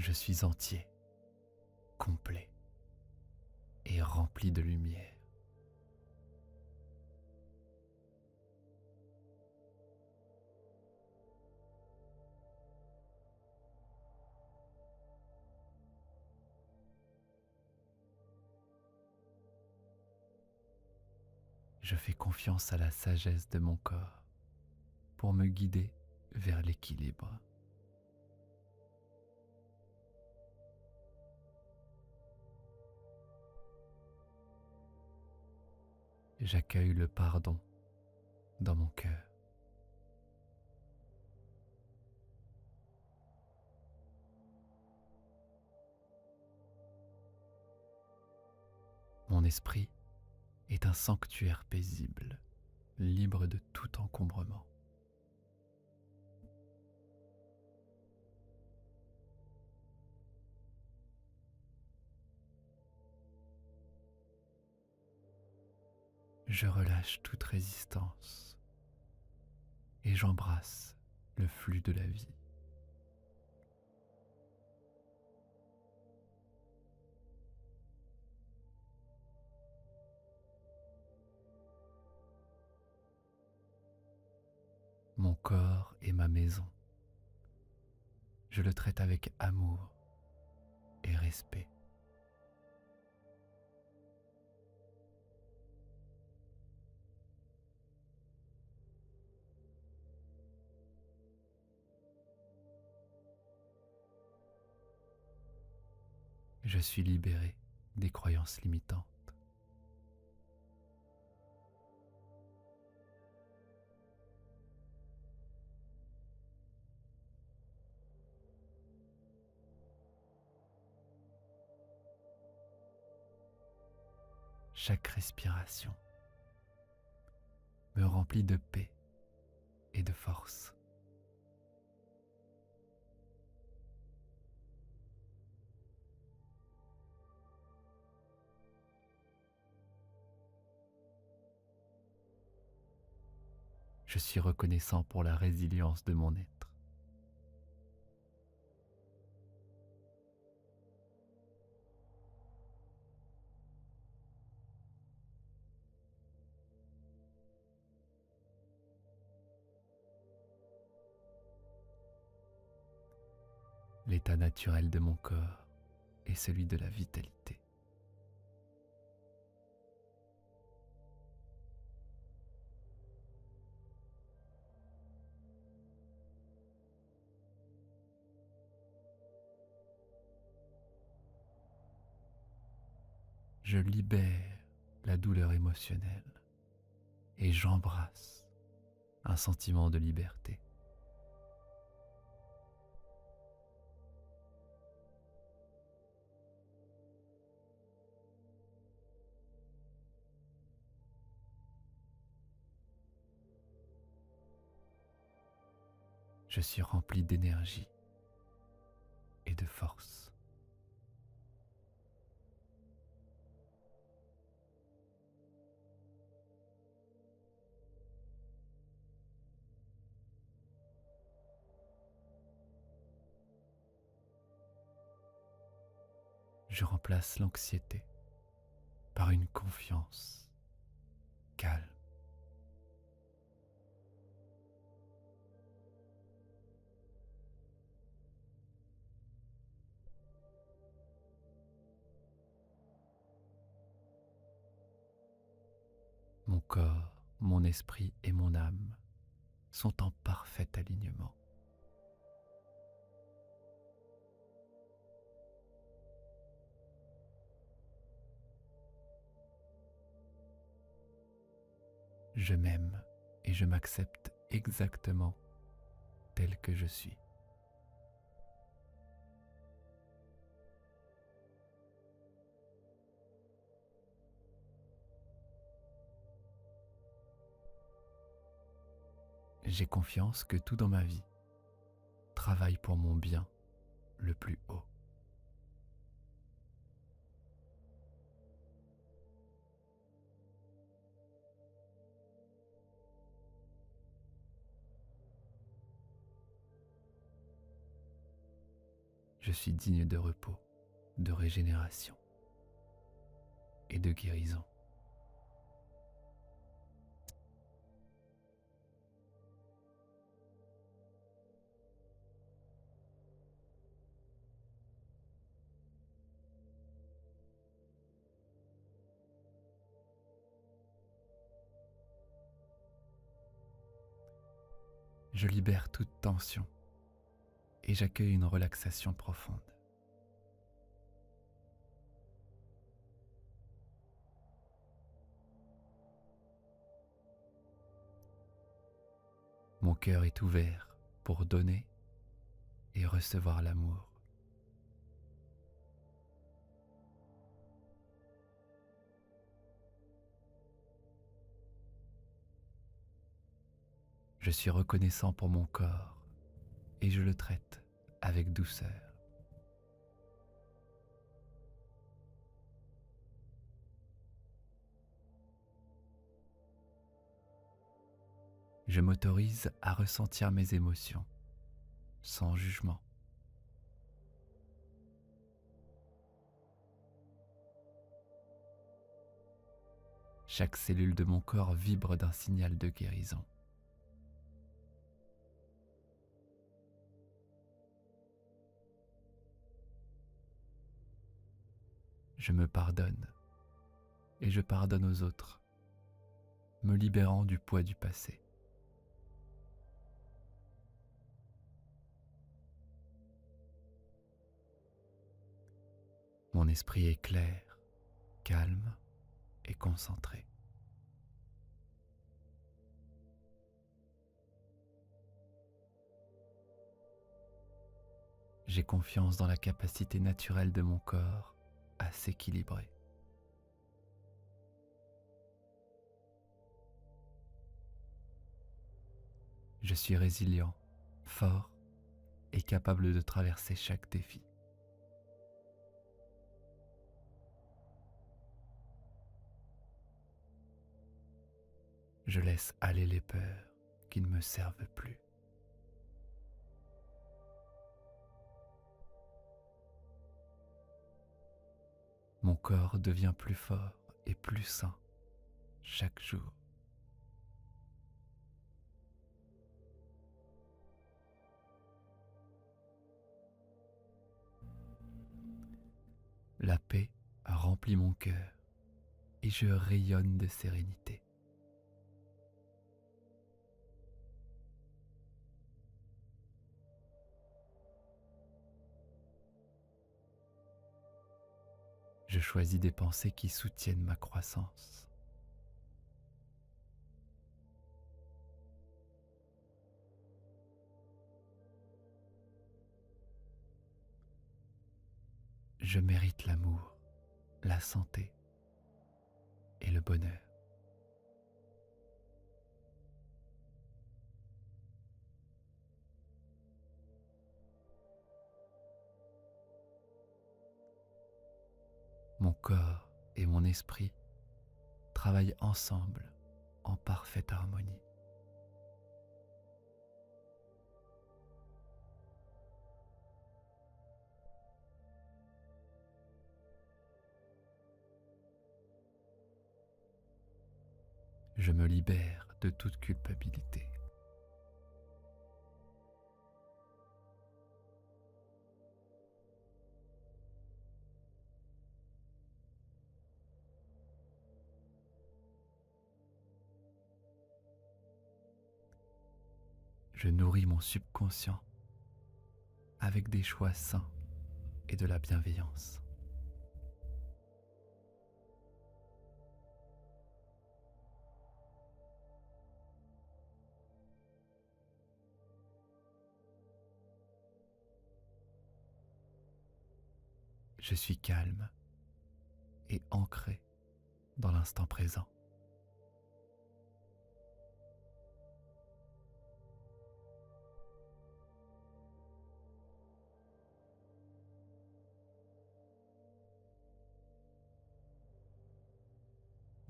Je suis entier, complet et rempli de lumière. Je fais confiance à la sagesse de mon corps pour me guider vers l'équilibre. J'accueille le pardon dans mon cœur. Mon esprit est un sanctuaire paisible, libre de tout encombrement. Je relâche toute résistance et j'embrasse le flux de la vie. Mon corps est ma maison. Je le traite avec amour et respect. Je suis libéré des croyances limitantes. Chaque respiration me remplit de paix et de force. Je suis reconnaissant pour la résilience de mon être. L'état naturel de mon corps est celui de la vitalité. Je libère la douleur émotionnelle et j'embrasse un sentiment de liberté. Je suis rempli d'énergie et de force. Je remplace l'anxiété par une confiance calme. Mon corps, mon esprit et mon âme sont en parfait alignement. Je m'aime et je m'accepte exactement tel que je suis. J'ai confiance que tout dans ma vie travaille pour mon bien le plus haut. Je suis digne de repos, de régénération et de guérison. Je libère toute tension et j'accueille une relaxation profonde. Mon cœur est ouvert pour donner et recevoir l'amour. Je suis reconnaissant pour mon corps et je le traite avec douceur. Je m'autorise à ressentir mes émotions sans jugement. Chaque cellule de mon corps vibre d'un signal de guérison. Je me pardonne et je pardonne aux autres, me libérant du poids du passé. Mon esprit est clair, calme et concentré. J'ai confiance dans la capacité naturelle de mon corps à s'équilibrer. Je suis résilient, fort et capable de traverser chaque défi. Je laisse aller les peurs qui ne me servent plus. Mon corps devient plus fort et plus sain chaque jour. La paix remplit mon cœur et je rayonne de sérénité. Je choisis des pensées qui soutiennent ma croissance. Je mérite l'amour, la santé et le bonheur. Mon corps et mon esprit travaillent ensemble en parfaite harmonie. Je me libère de toute culpabilité. Je nourris mon subconscient avec des choix sains et de la bienveillance. Je suis calme et ancré dans l'instant présent.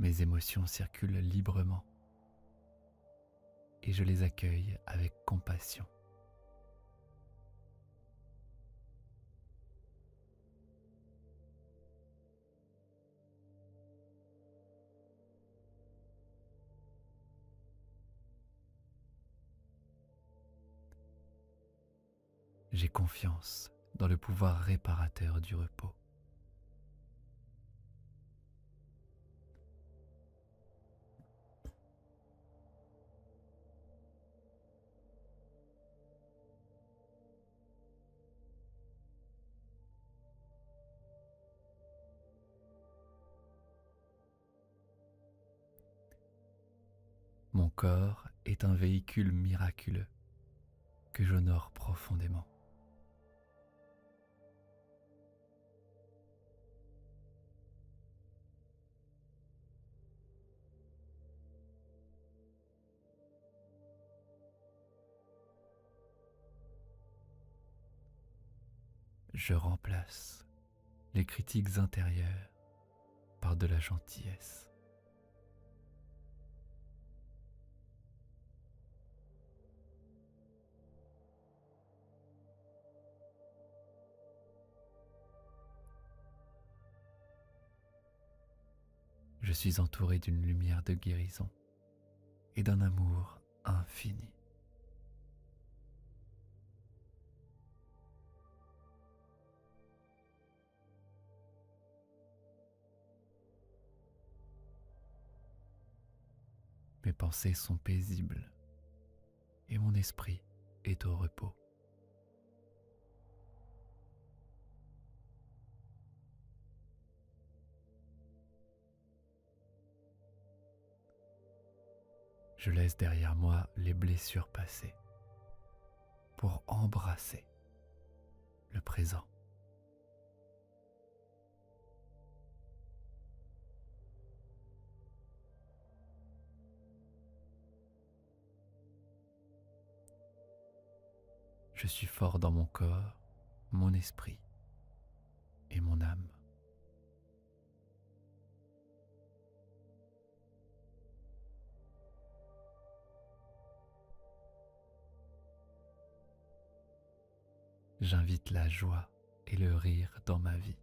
Mes émotions circulent librement et je les accueille avec compassion. J'ai confiance dans le pouvoir réparateur du repos. Mon corps est un véhicule miraculeux que j'honore profondément. Je remplace les critiques intérieures par de la gentillesse. Je suis entouré d'une lumière de guérison et d'un amour infini. Mes pensées sont paisibles et mon esprit est au repos. Je laisse derrière moi les blessures passées pour embrasser le présent. Je suis fort dans mon corps, mon esprit et mon âme. J'invite la joie et le rire dans ma vie.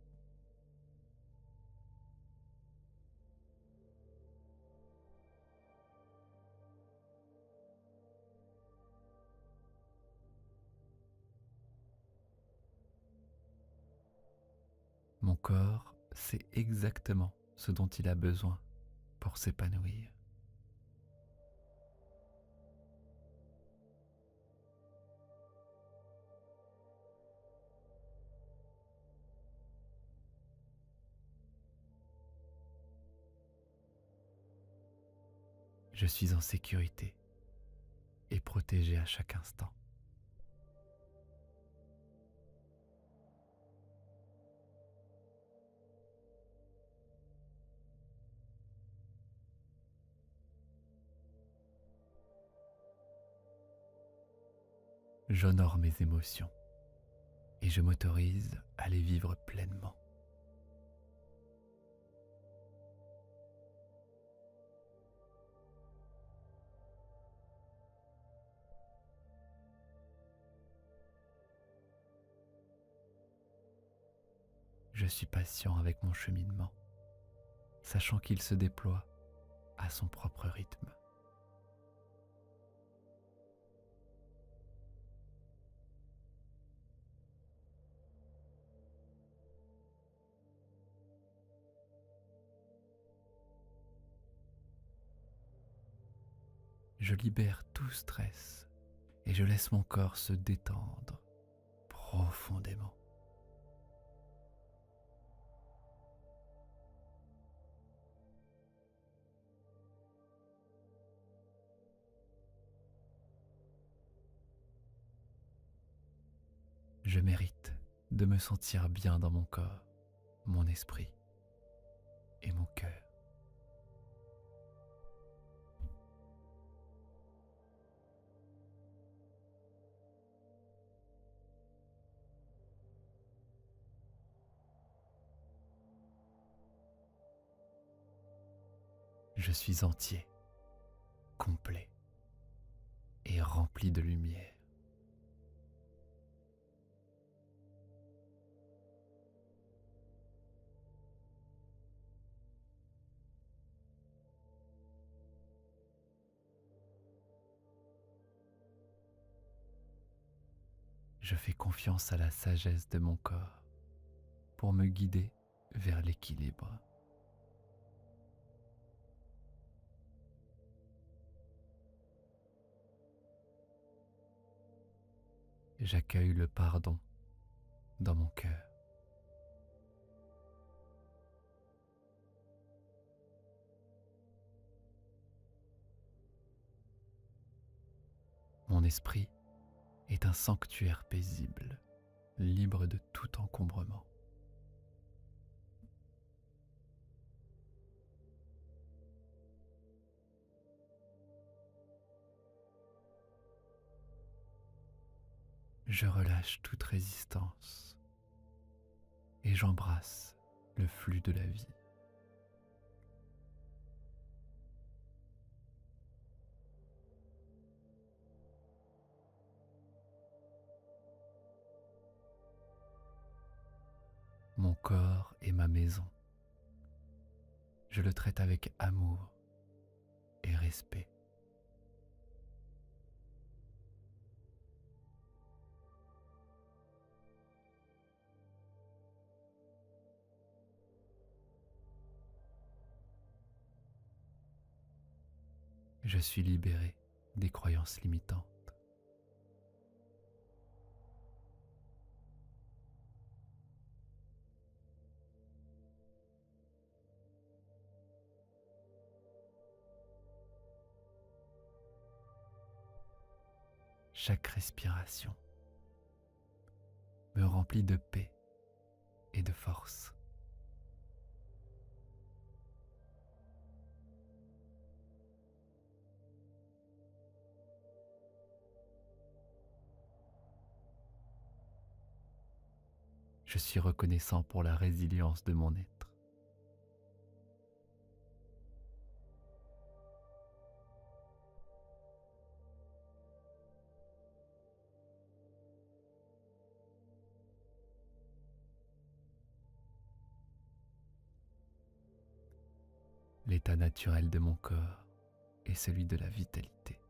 Mon corps sait exactement ce dont il a besoin pour s'épanouir. Je suis en sécurité et protégé à chaque instant. J'honore mes émotions et je m'autorise à les vivre pleinement. Je suis patient avec mon cheminement, sachant qu'il se déploie à son propre rythme. Je libère tout stress et je laisse mon corps se détendre profondément. Je mérite de me sentir bien dans mon corps, mon esprit et mon cœur. Je suis entier, complet et rempli de lumière. Je fais confiance à la sagesse de mon corps pour me guider vers l'équilibre. J'accueille le pardon dans mon cœur. Mon esprit est un sanctuaire paisible, libre de tout encombrement. Je relâche toute résistance et j'embrasse le flux de la vie. Mon corps est ma maison. Je le traite avec amour et respect. Je suis libéré des croyances limitantes. Chaque respiration me remplit de paix et de force. Je suis reconnaissant pour la résilience de mon être. L'état naturel de mon corps est celui de la vitalité.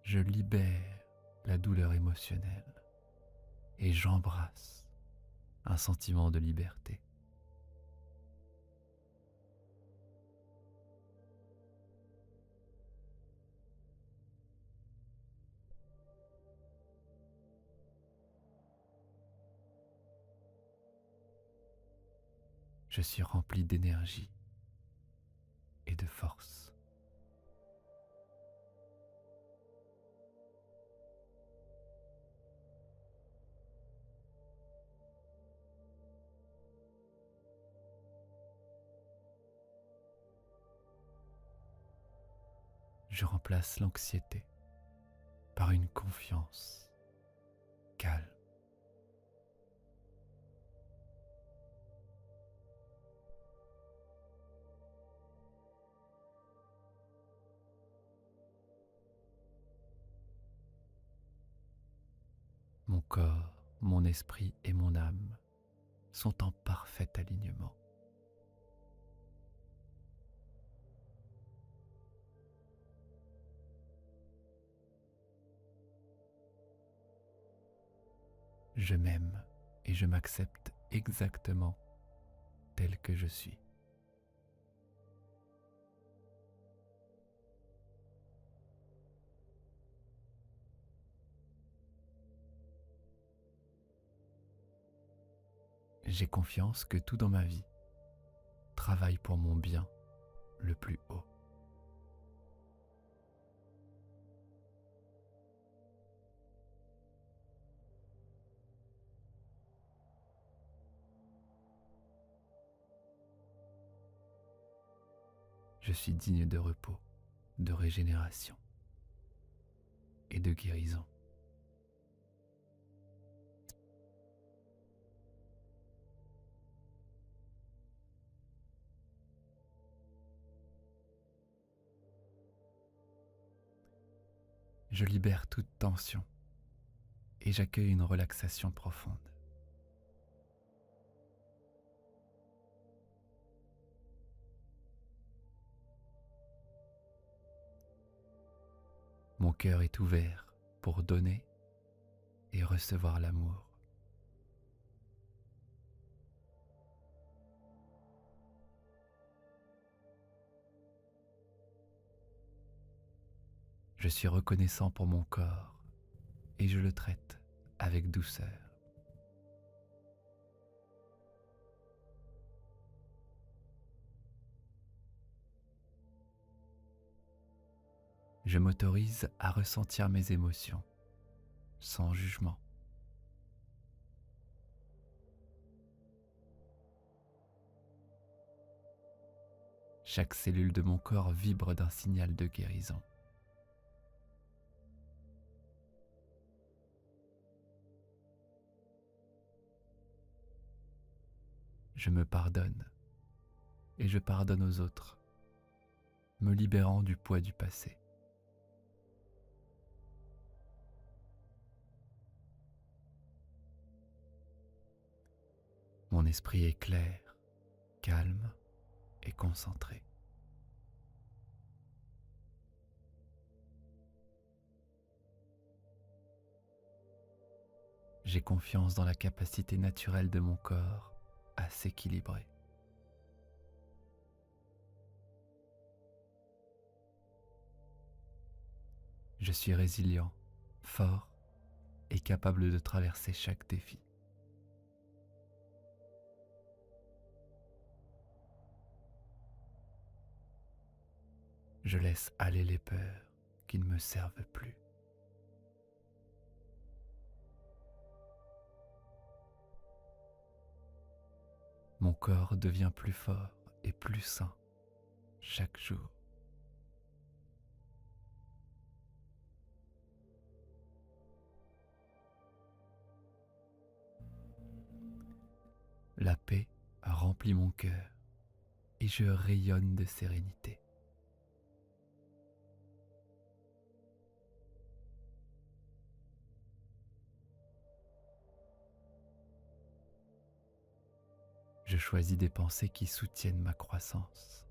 Je libère la douleur émotionnelle et j'embrasse un sentiment de liberté. Je suis rempli d'énergie et de force. Je remplace l'anxiété par une confiance calme. Mon corps, mon esprit et mon âme sont en parfait alignement. Je m'aime et je m'accepte exactement tel que je suis. J'ai confiance que tout dans ma vie travaille pour mon bien le plus haut. Je suis digne de repos, de régénération et de guérison. Je libère toute tension et j'accueille une relaxation profonde. Mon cœur est ouvert pour donner et recevoir l'amour. Je suis reconnaissant pour mon corps et je le traite avec douceur. Je m'autorise à ressentir mes émotions sans jugement. Chaque cellule de mon corps vibre d'un signal de guérison. Je me pardonne et je pardonne aux autres, me libérant du poids du passé. Mon esprit est clair, calme et concentré. J'ai confiance dans la capacité naturelle de mon corps à s'équilibrer. Je suis résilient, fort et capable de traverser chaque défi. Je laisse aller les peurs qui ne me servent plus. Mon corps devient plus fort et plus sain chaque jour. La paix remplit mon cœur et je rayonne de sérénité. Je choisis des pensées qui soutiennent ma croissance.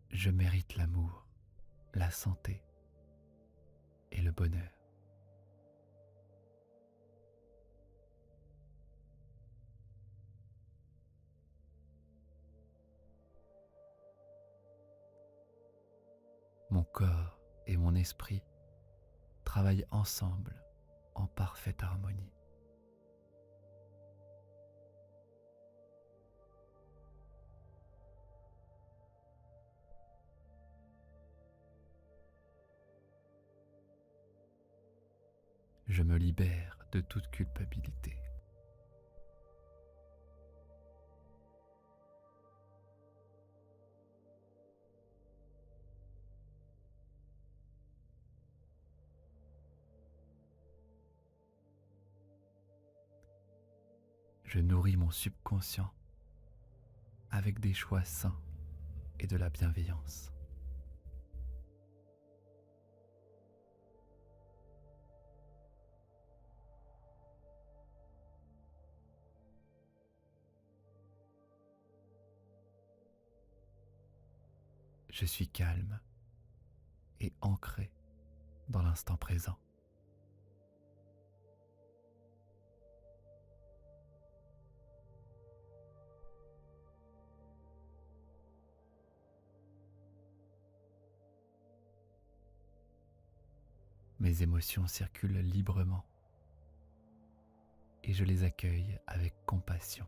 Je mérite l'amour, la santé et le bonheur. Mon corps et mon esprit travaillent ensemble en parfaite harmonie. Je me libère de toute culpabilité. Je nourris mon subconscient avec des choix sains et de la bienveillance. Je suis calme et ancré dans l'instant présent. Mes émotions circulent librement et je les accueille avec compassion.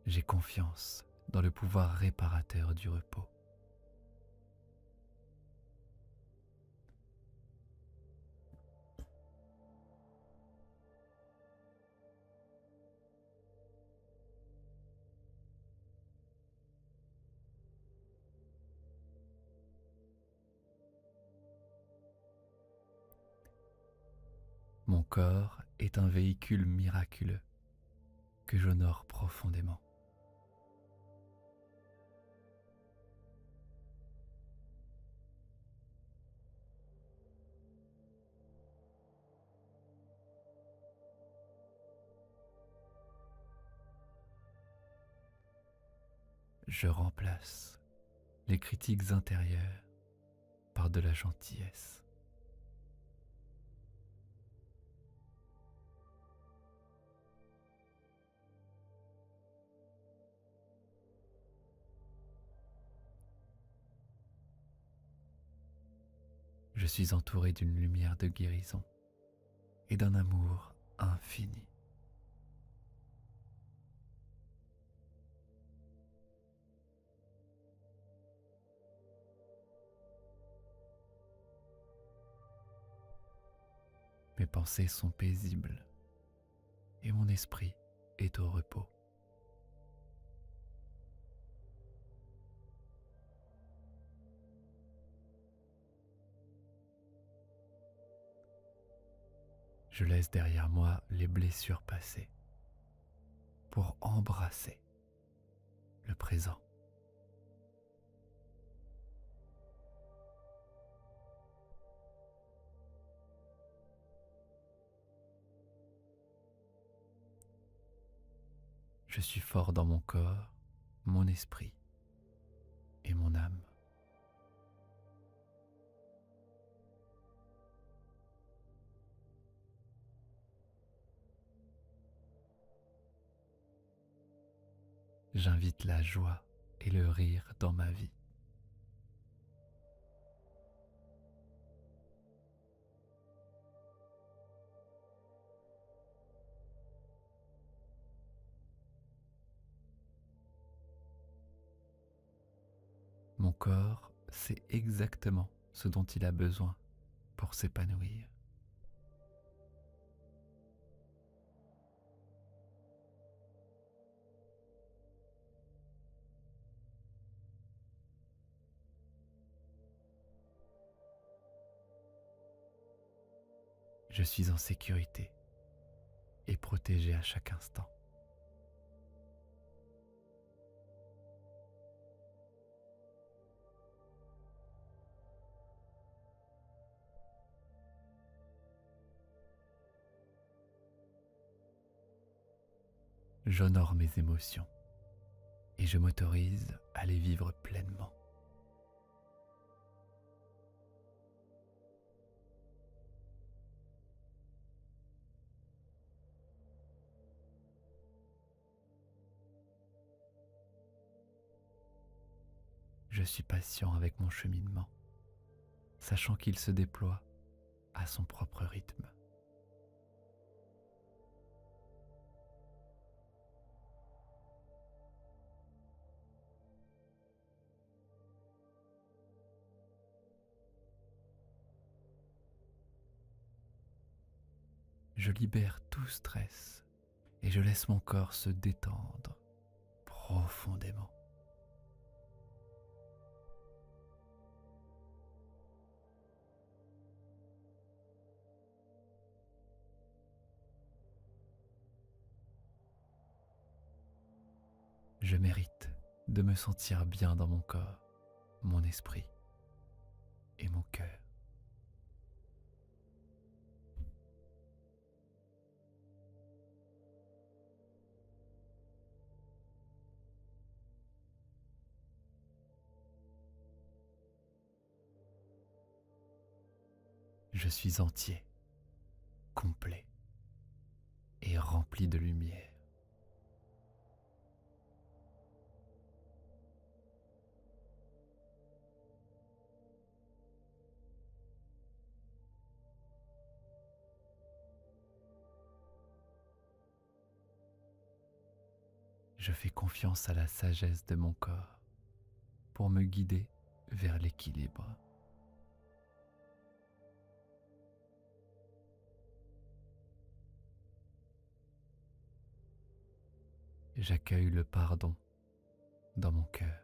J'ai confiance dans le pouvoir réparateur du repos. Mon corps est un véhicule miraculeux que j'honore profondément. Je remplace les critiques intérieures par de la gentillesse. Je suis entouré d'une lumière de guérison et d'un amour infini. Mes pensées sont paisibles et mon esprit est au repos. Je laisse derrière moi les blessures passées pour embrasser le présent. Je suis fort dans mon corps, mon esprit et mon âme. J'invite la joie et le rire dans ma vie. Mon corps sait exactement ce dont il a besoin pour s'épanouir. Je suis en sécurité et protégé à chaque instant. J'honore mes émotions et je m'autorise à les vivre pleinement. Je suis patient avec mon cheminement, sachant qu'il se déploie à son propre rythme. Je libère tout stress et je laisse mon corps se détendre profondément. Je mérite de me sentir bien dans mon corps, mon esprit et mon cœur. Je suis entier, complet et rempli de lumière. Je fais confiance à la sagesse de mon corps pour me guider vers l'équilibre. J'accueille le pardon dans mon cœur.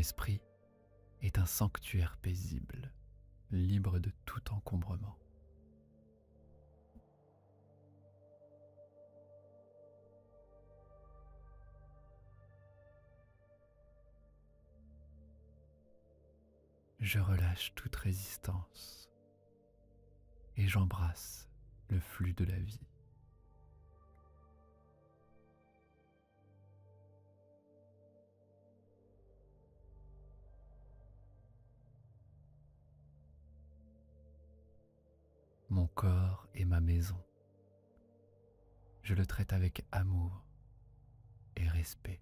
esprit est un sanctuaire paisible, libre de tout encombrement. Je relâche toute résistance et j'embrasse le flux de la vie. Mon corps est ma maison. Je le traite avec amour et respect.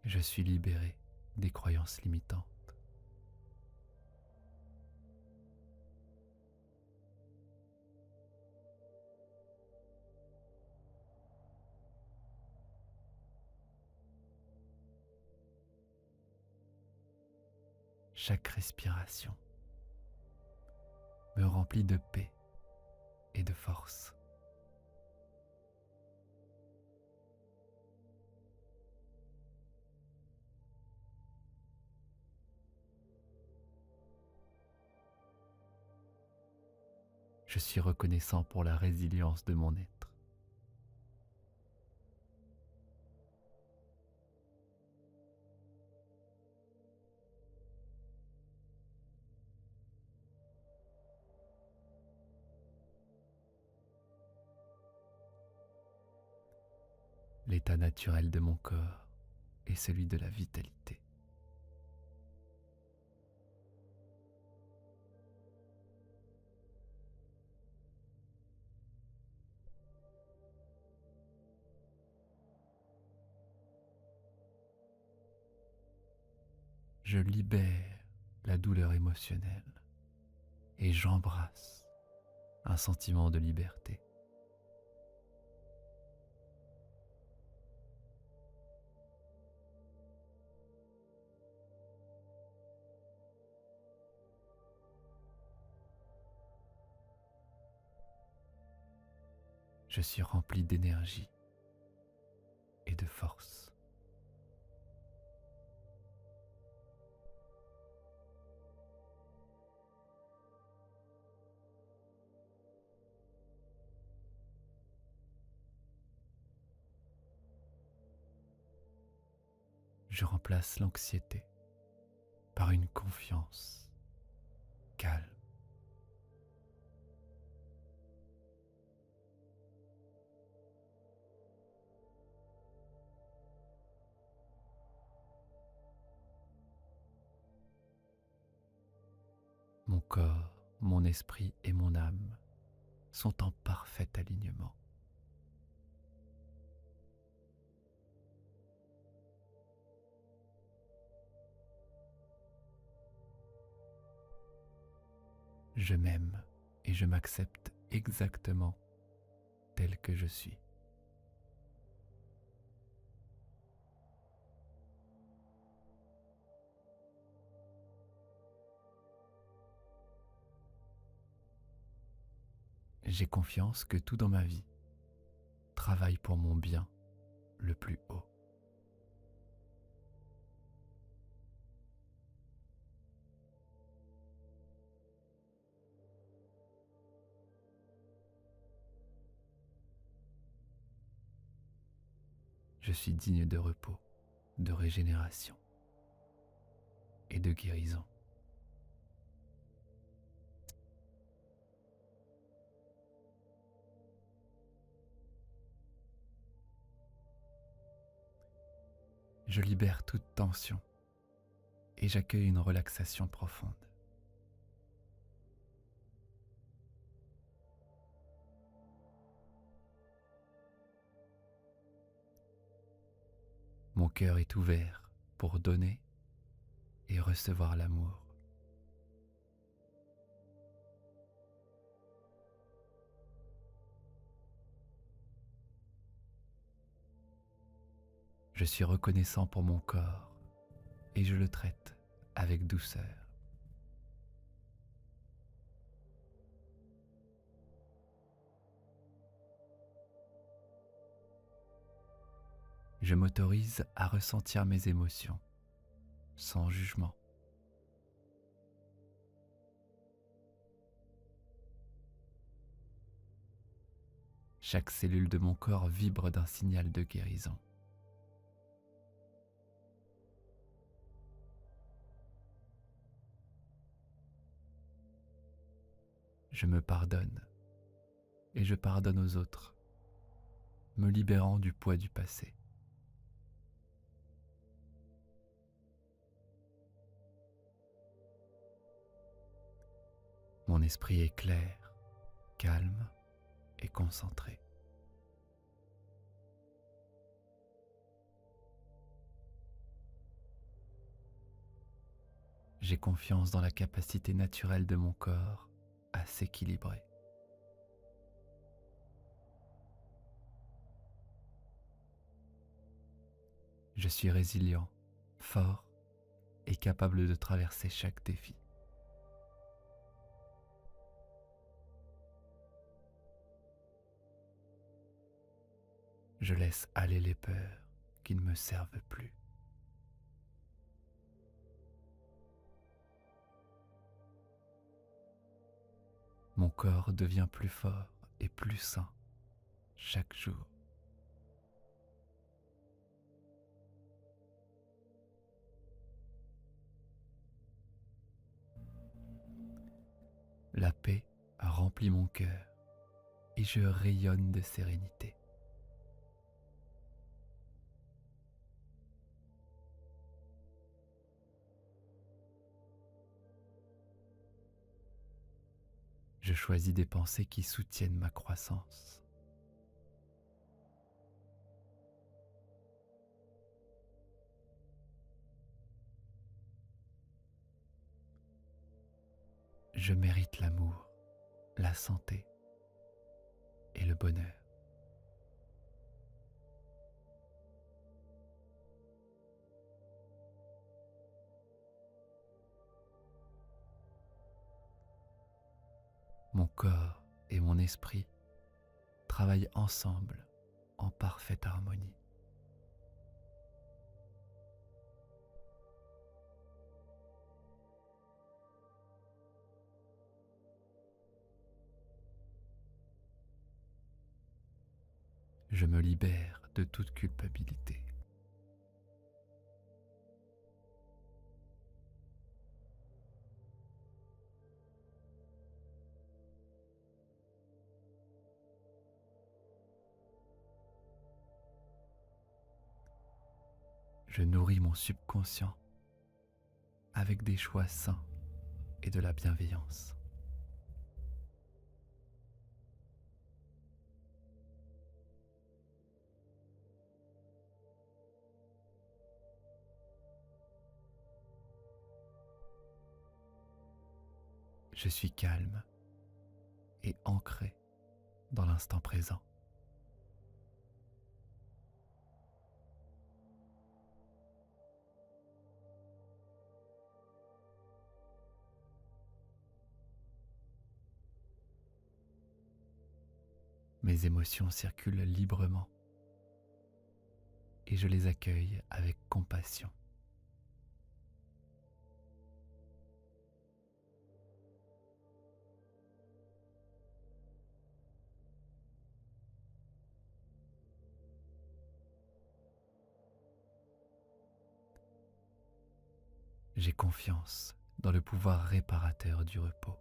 Je suis libéré des croyances limitantes. Chaque respiration me remplit de paix et de force. Je suis reconnaissant pour la résilience de mon être. L'état naturel de mon corps est celui de la vitalité. Je libère la douleur émotionnelle et j'embrasse un sentiment de liberté. Je suis rempli d'énergie et de force. Je remplace l'anxiété par une confiance calme. Mon corps, mon esprit et mon âme sont en parfait alignement. Je m'aime et je m'accepte exactement tel que je suis. J'ai confiance que tout dans ma vie travaille pour mon bien le plus haut. Je suis digne de repos, de régénération et de guérison. Je libère toute tension et j'accueille une relaxation profonde. Mon cœur est ouvert pour donner et recevoir l'amour. Je suis reconnaissant pour mon corps et je le traite avec douceur. Je m'autorise à ressentir mes émotions sans jugement. Chaque cellule de mon corps vibre d'un signal de guérison. Je me pardonne et je pardonne aux autres, me libérant du poids du passé. Mon esprit est clair, calme et concentré. J'ai confiance dans la capacité naturelle de mon corps à s'équilibrer. Je suis résilient, fort et capable de traverser chaque défi. Je laisse aller les peurs qui ne me servent plus. Mon corps devient plus fort et plus sain chaque jour. La paix remplit mon cœur et je rayonne de sérénité. Je choisis des pensées qui soutiennent ma croissance. Je mérite l'amour, la santé et le bonheur. Mon corps et mon esprit travaillent ensemble en parfaite harmonie. Je me libère de toute culpabilité. Je nourris mon subconscient avec des choix sains et de la bienveillance. Je suis calme et ancré dans l'instant présent. Mes émotions circulent librement et je les accueille avec compassion. J'ai confiance dans le pouvoir réparateur du repos.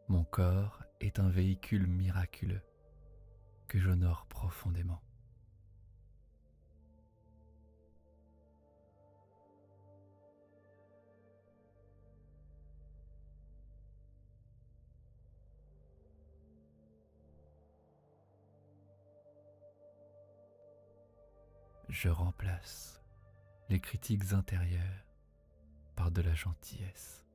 Mon corps est un véhicule miraculeux que j'honore profondément. Je remplace les critiques intérieures par de la gentillesse.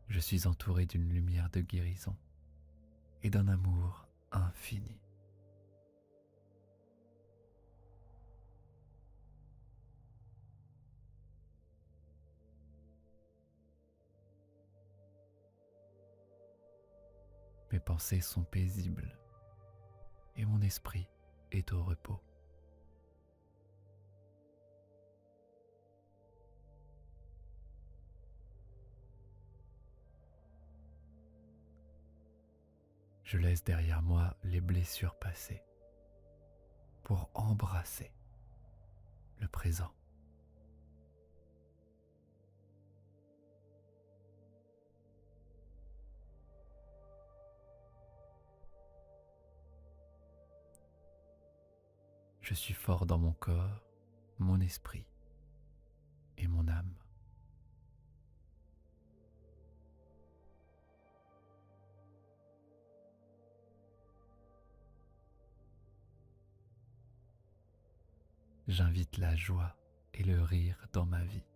Je suis entouré d'une lumière de guérison et d'un amour infini. Mes pensées sont paisibles et mon esprit est au repos. Je laisse derrière moi les blessures passées pour embrasser le présent. Je suis fort dans mon corps, mon esprit et mon âme. J'invite la joie et le rire dans ma vie.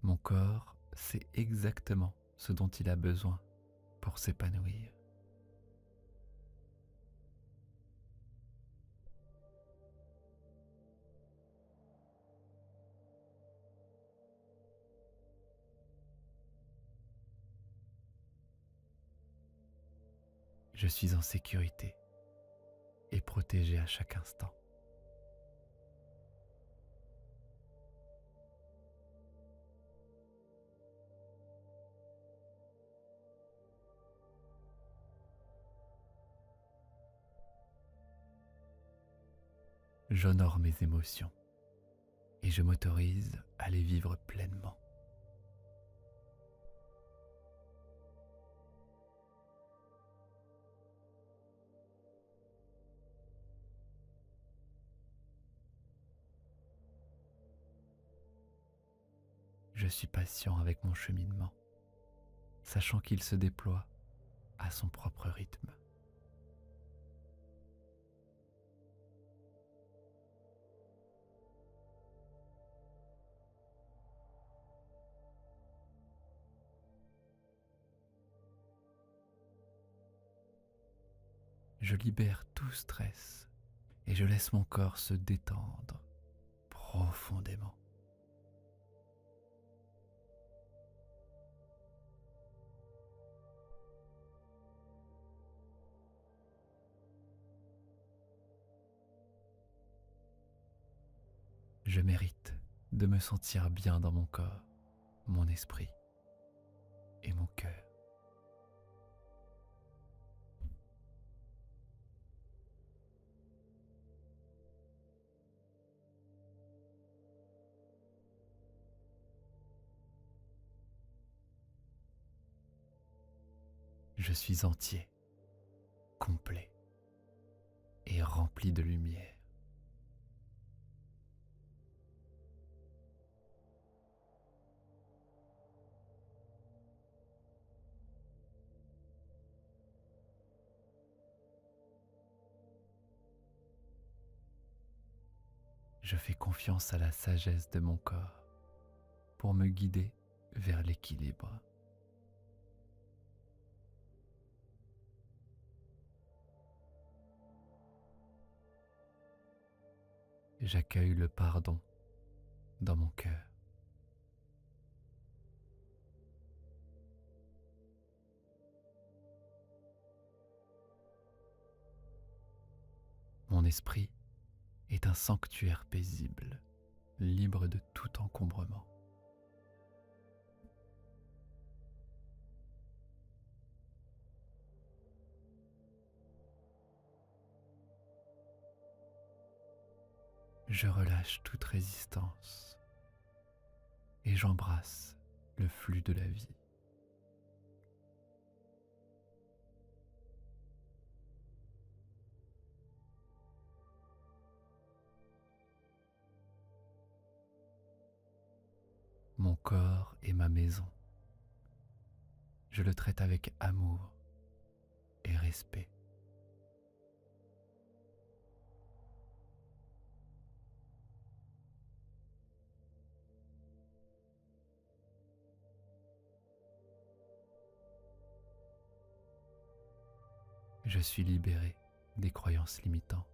Mon corps sait exactement ce dont il a besoin pour s'épanouir. Je suis en sécurité et protégé à chaque instant. J'honore mes émotions et je m'autorise à les vivre pleinement. Je suis patient avec mon cheminement, sachant qu'il se déploie à son propre rythme. Je libère tout stress et je laisse mon corps se détendre profondément. Je mérite de me sentir bien dans mon corps, mon esprit et mon cœur. Je suis entier, complet et rempli de lumière. Je fais confiance à la sagesse de mon corps pour me guider vers l'équilibre. J'accueille le pardon dans mon cœur. Mon esprit est un sanctuaire paisible, libre de tout encombrement. Je relâche toute résistance et j'embrasse le flux de la vie. Mon corps est ma maison. Je le traite avec amour et respect. Je suis libéré des croyances limitantes.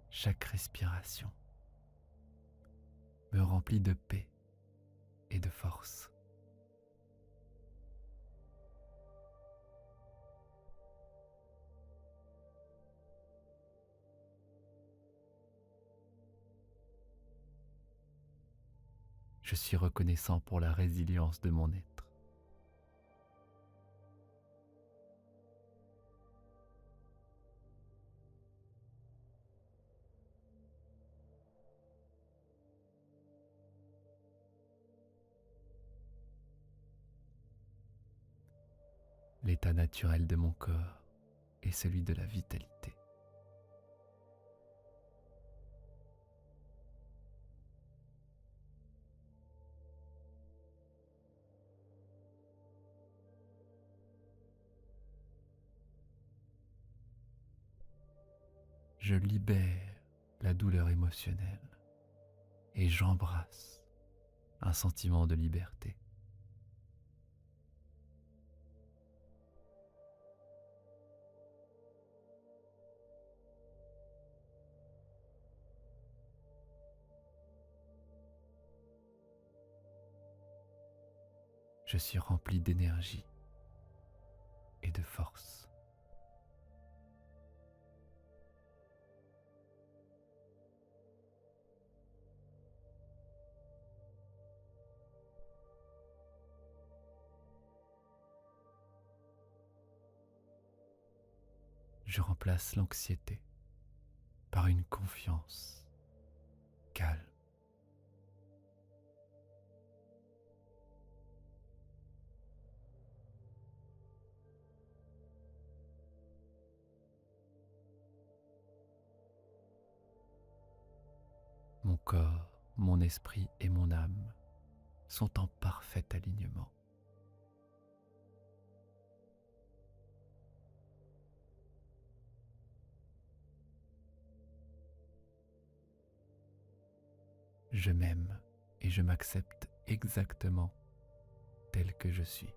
Chaque respiration me remplit de paix et de force. Je suis reconnaissant pour la résilience de mon être. L'état naturel de mon corps est celui de la vitalité. Je libère la douleur émotionnelle et j'embrasse un sentiment de liberté. Je suis rempli d'énergie et de force. Je remplace l'anxiété par une confiance calme. Mon corps, mon esprit et mon âme sont en parfait alignement. Je m'aime et je m'accepte exactement tel que je suis.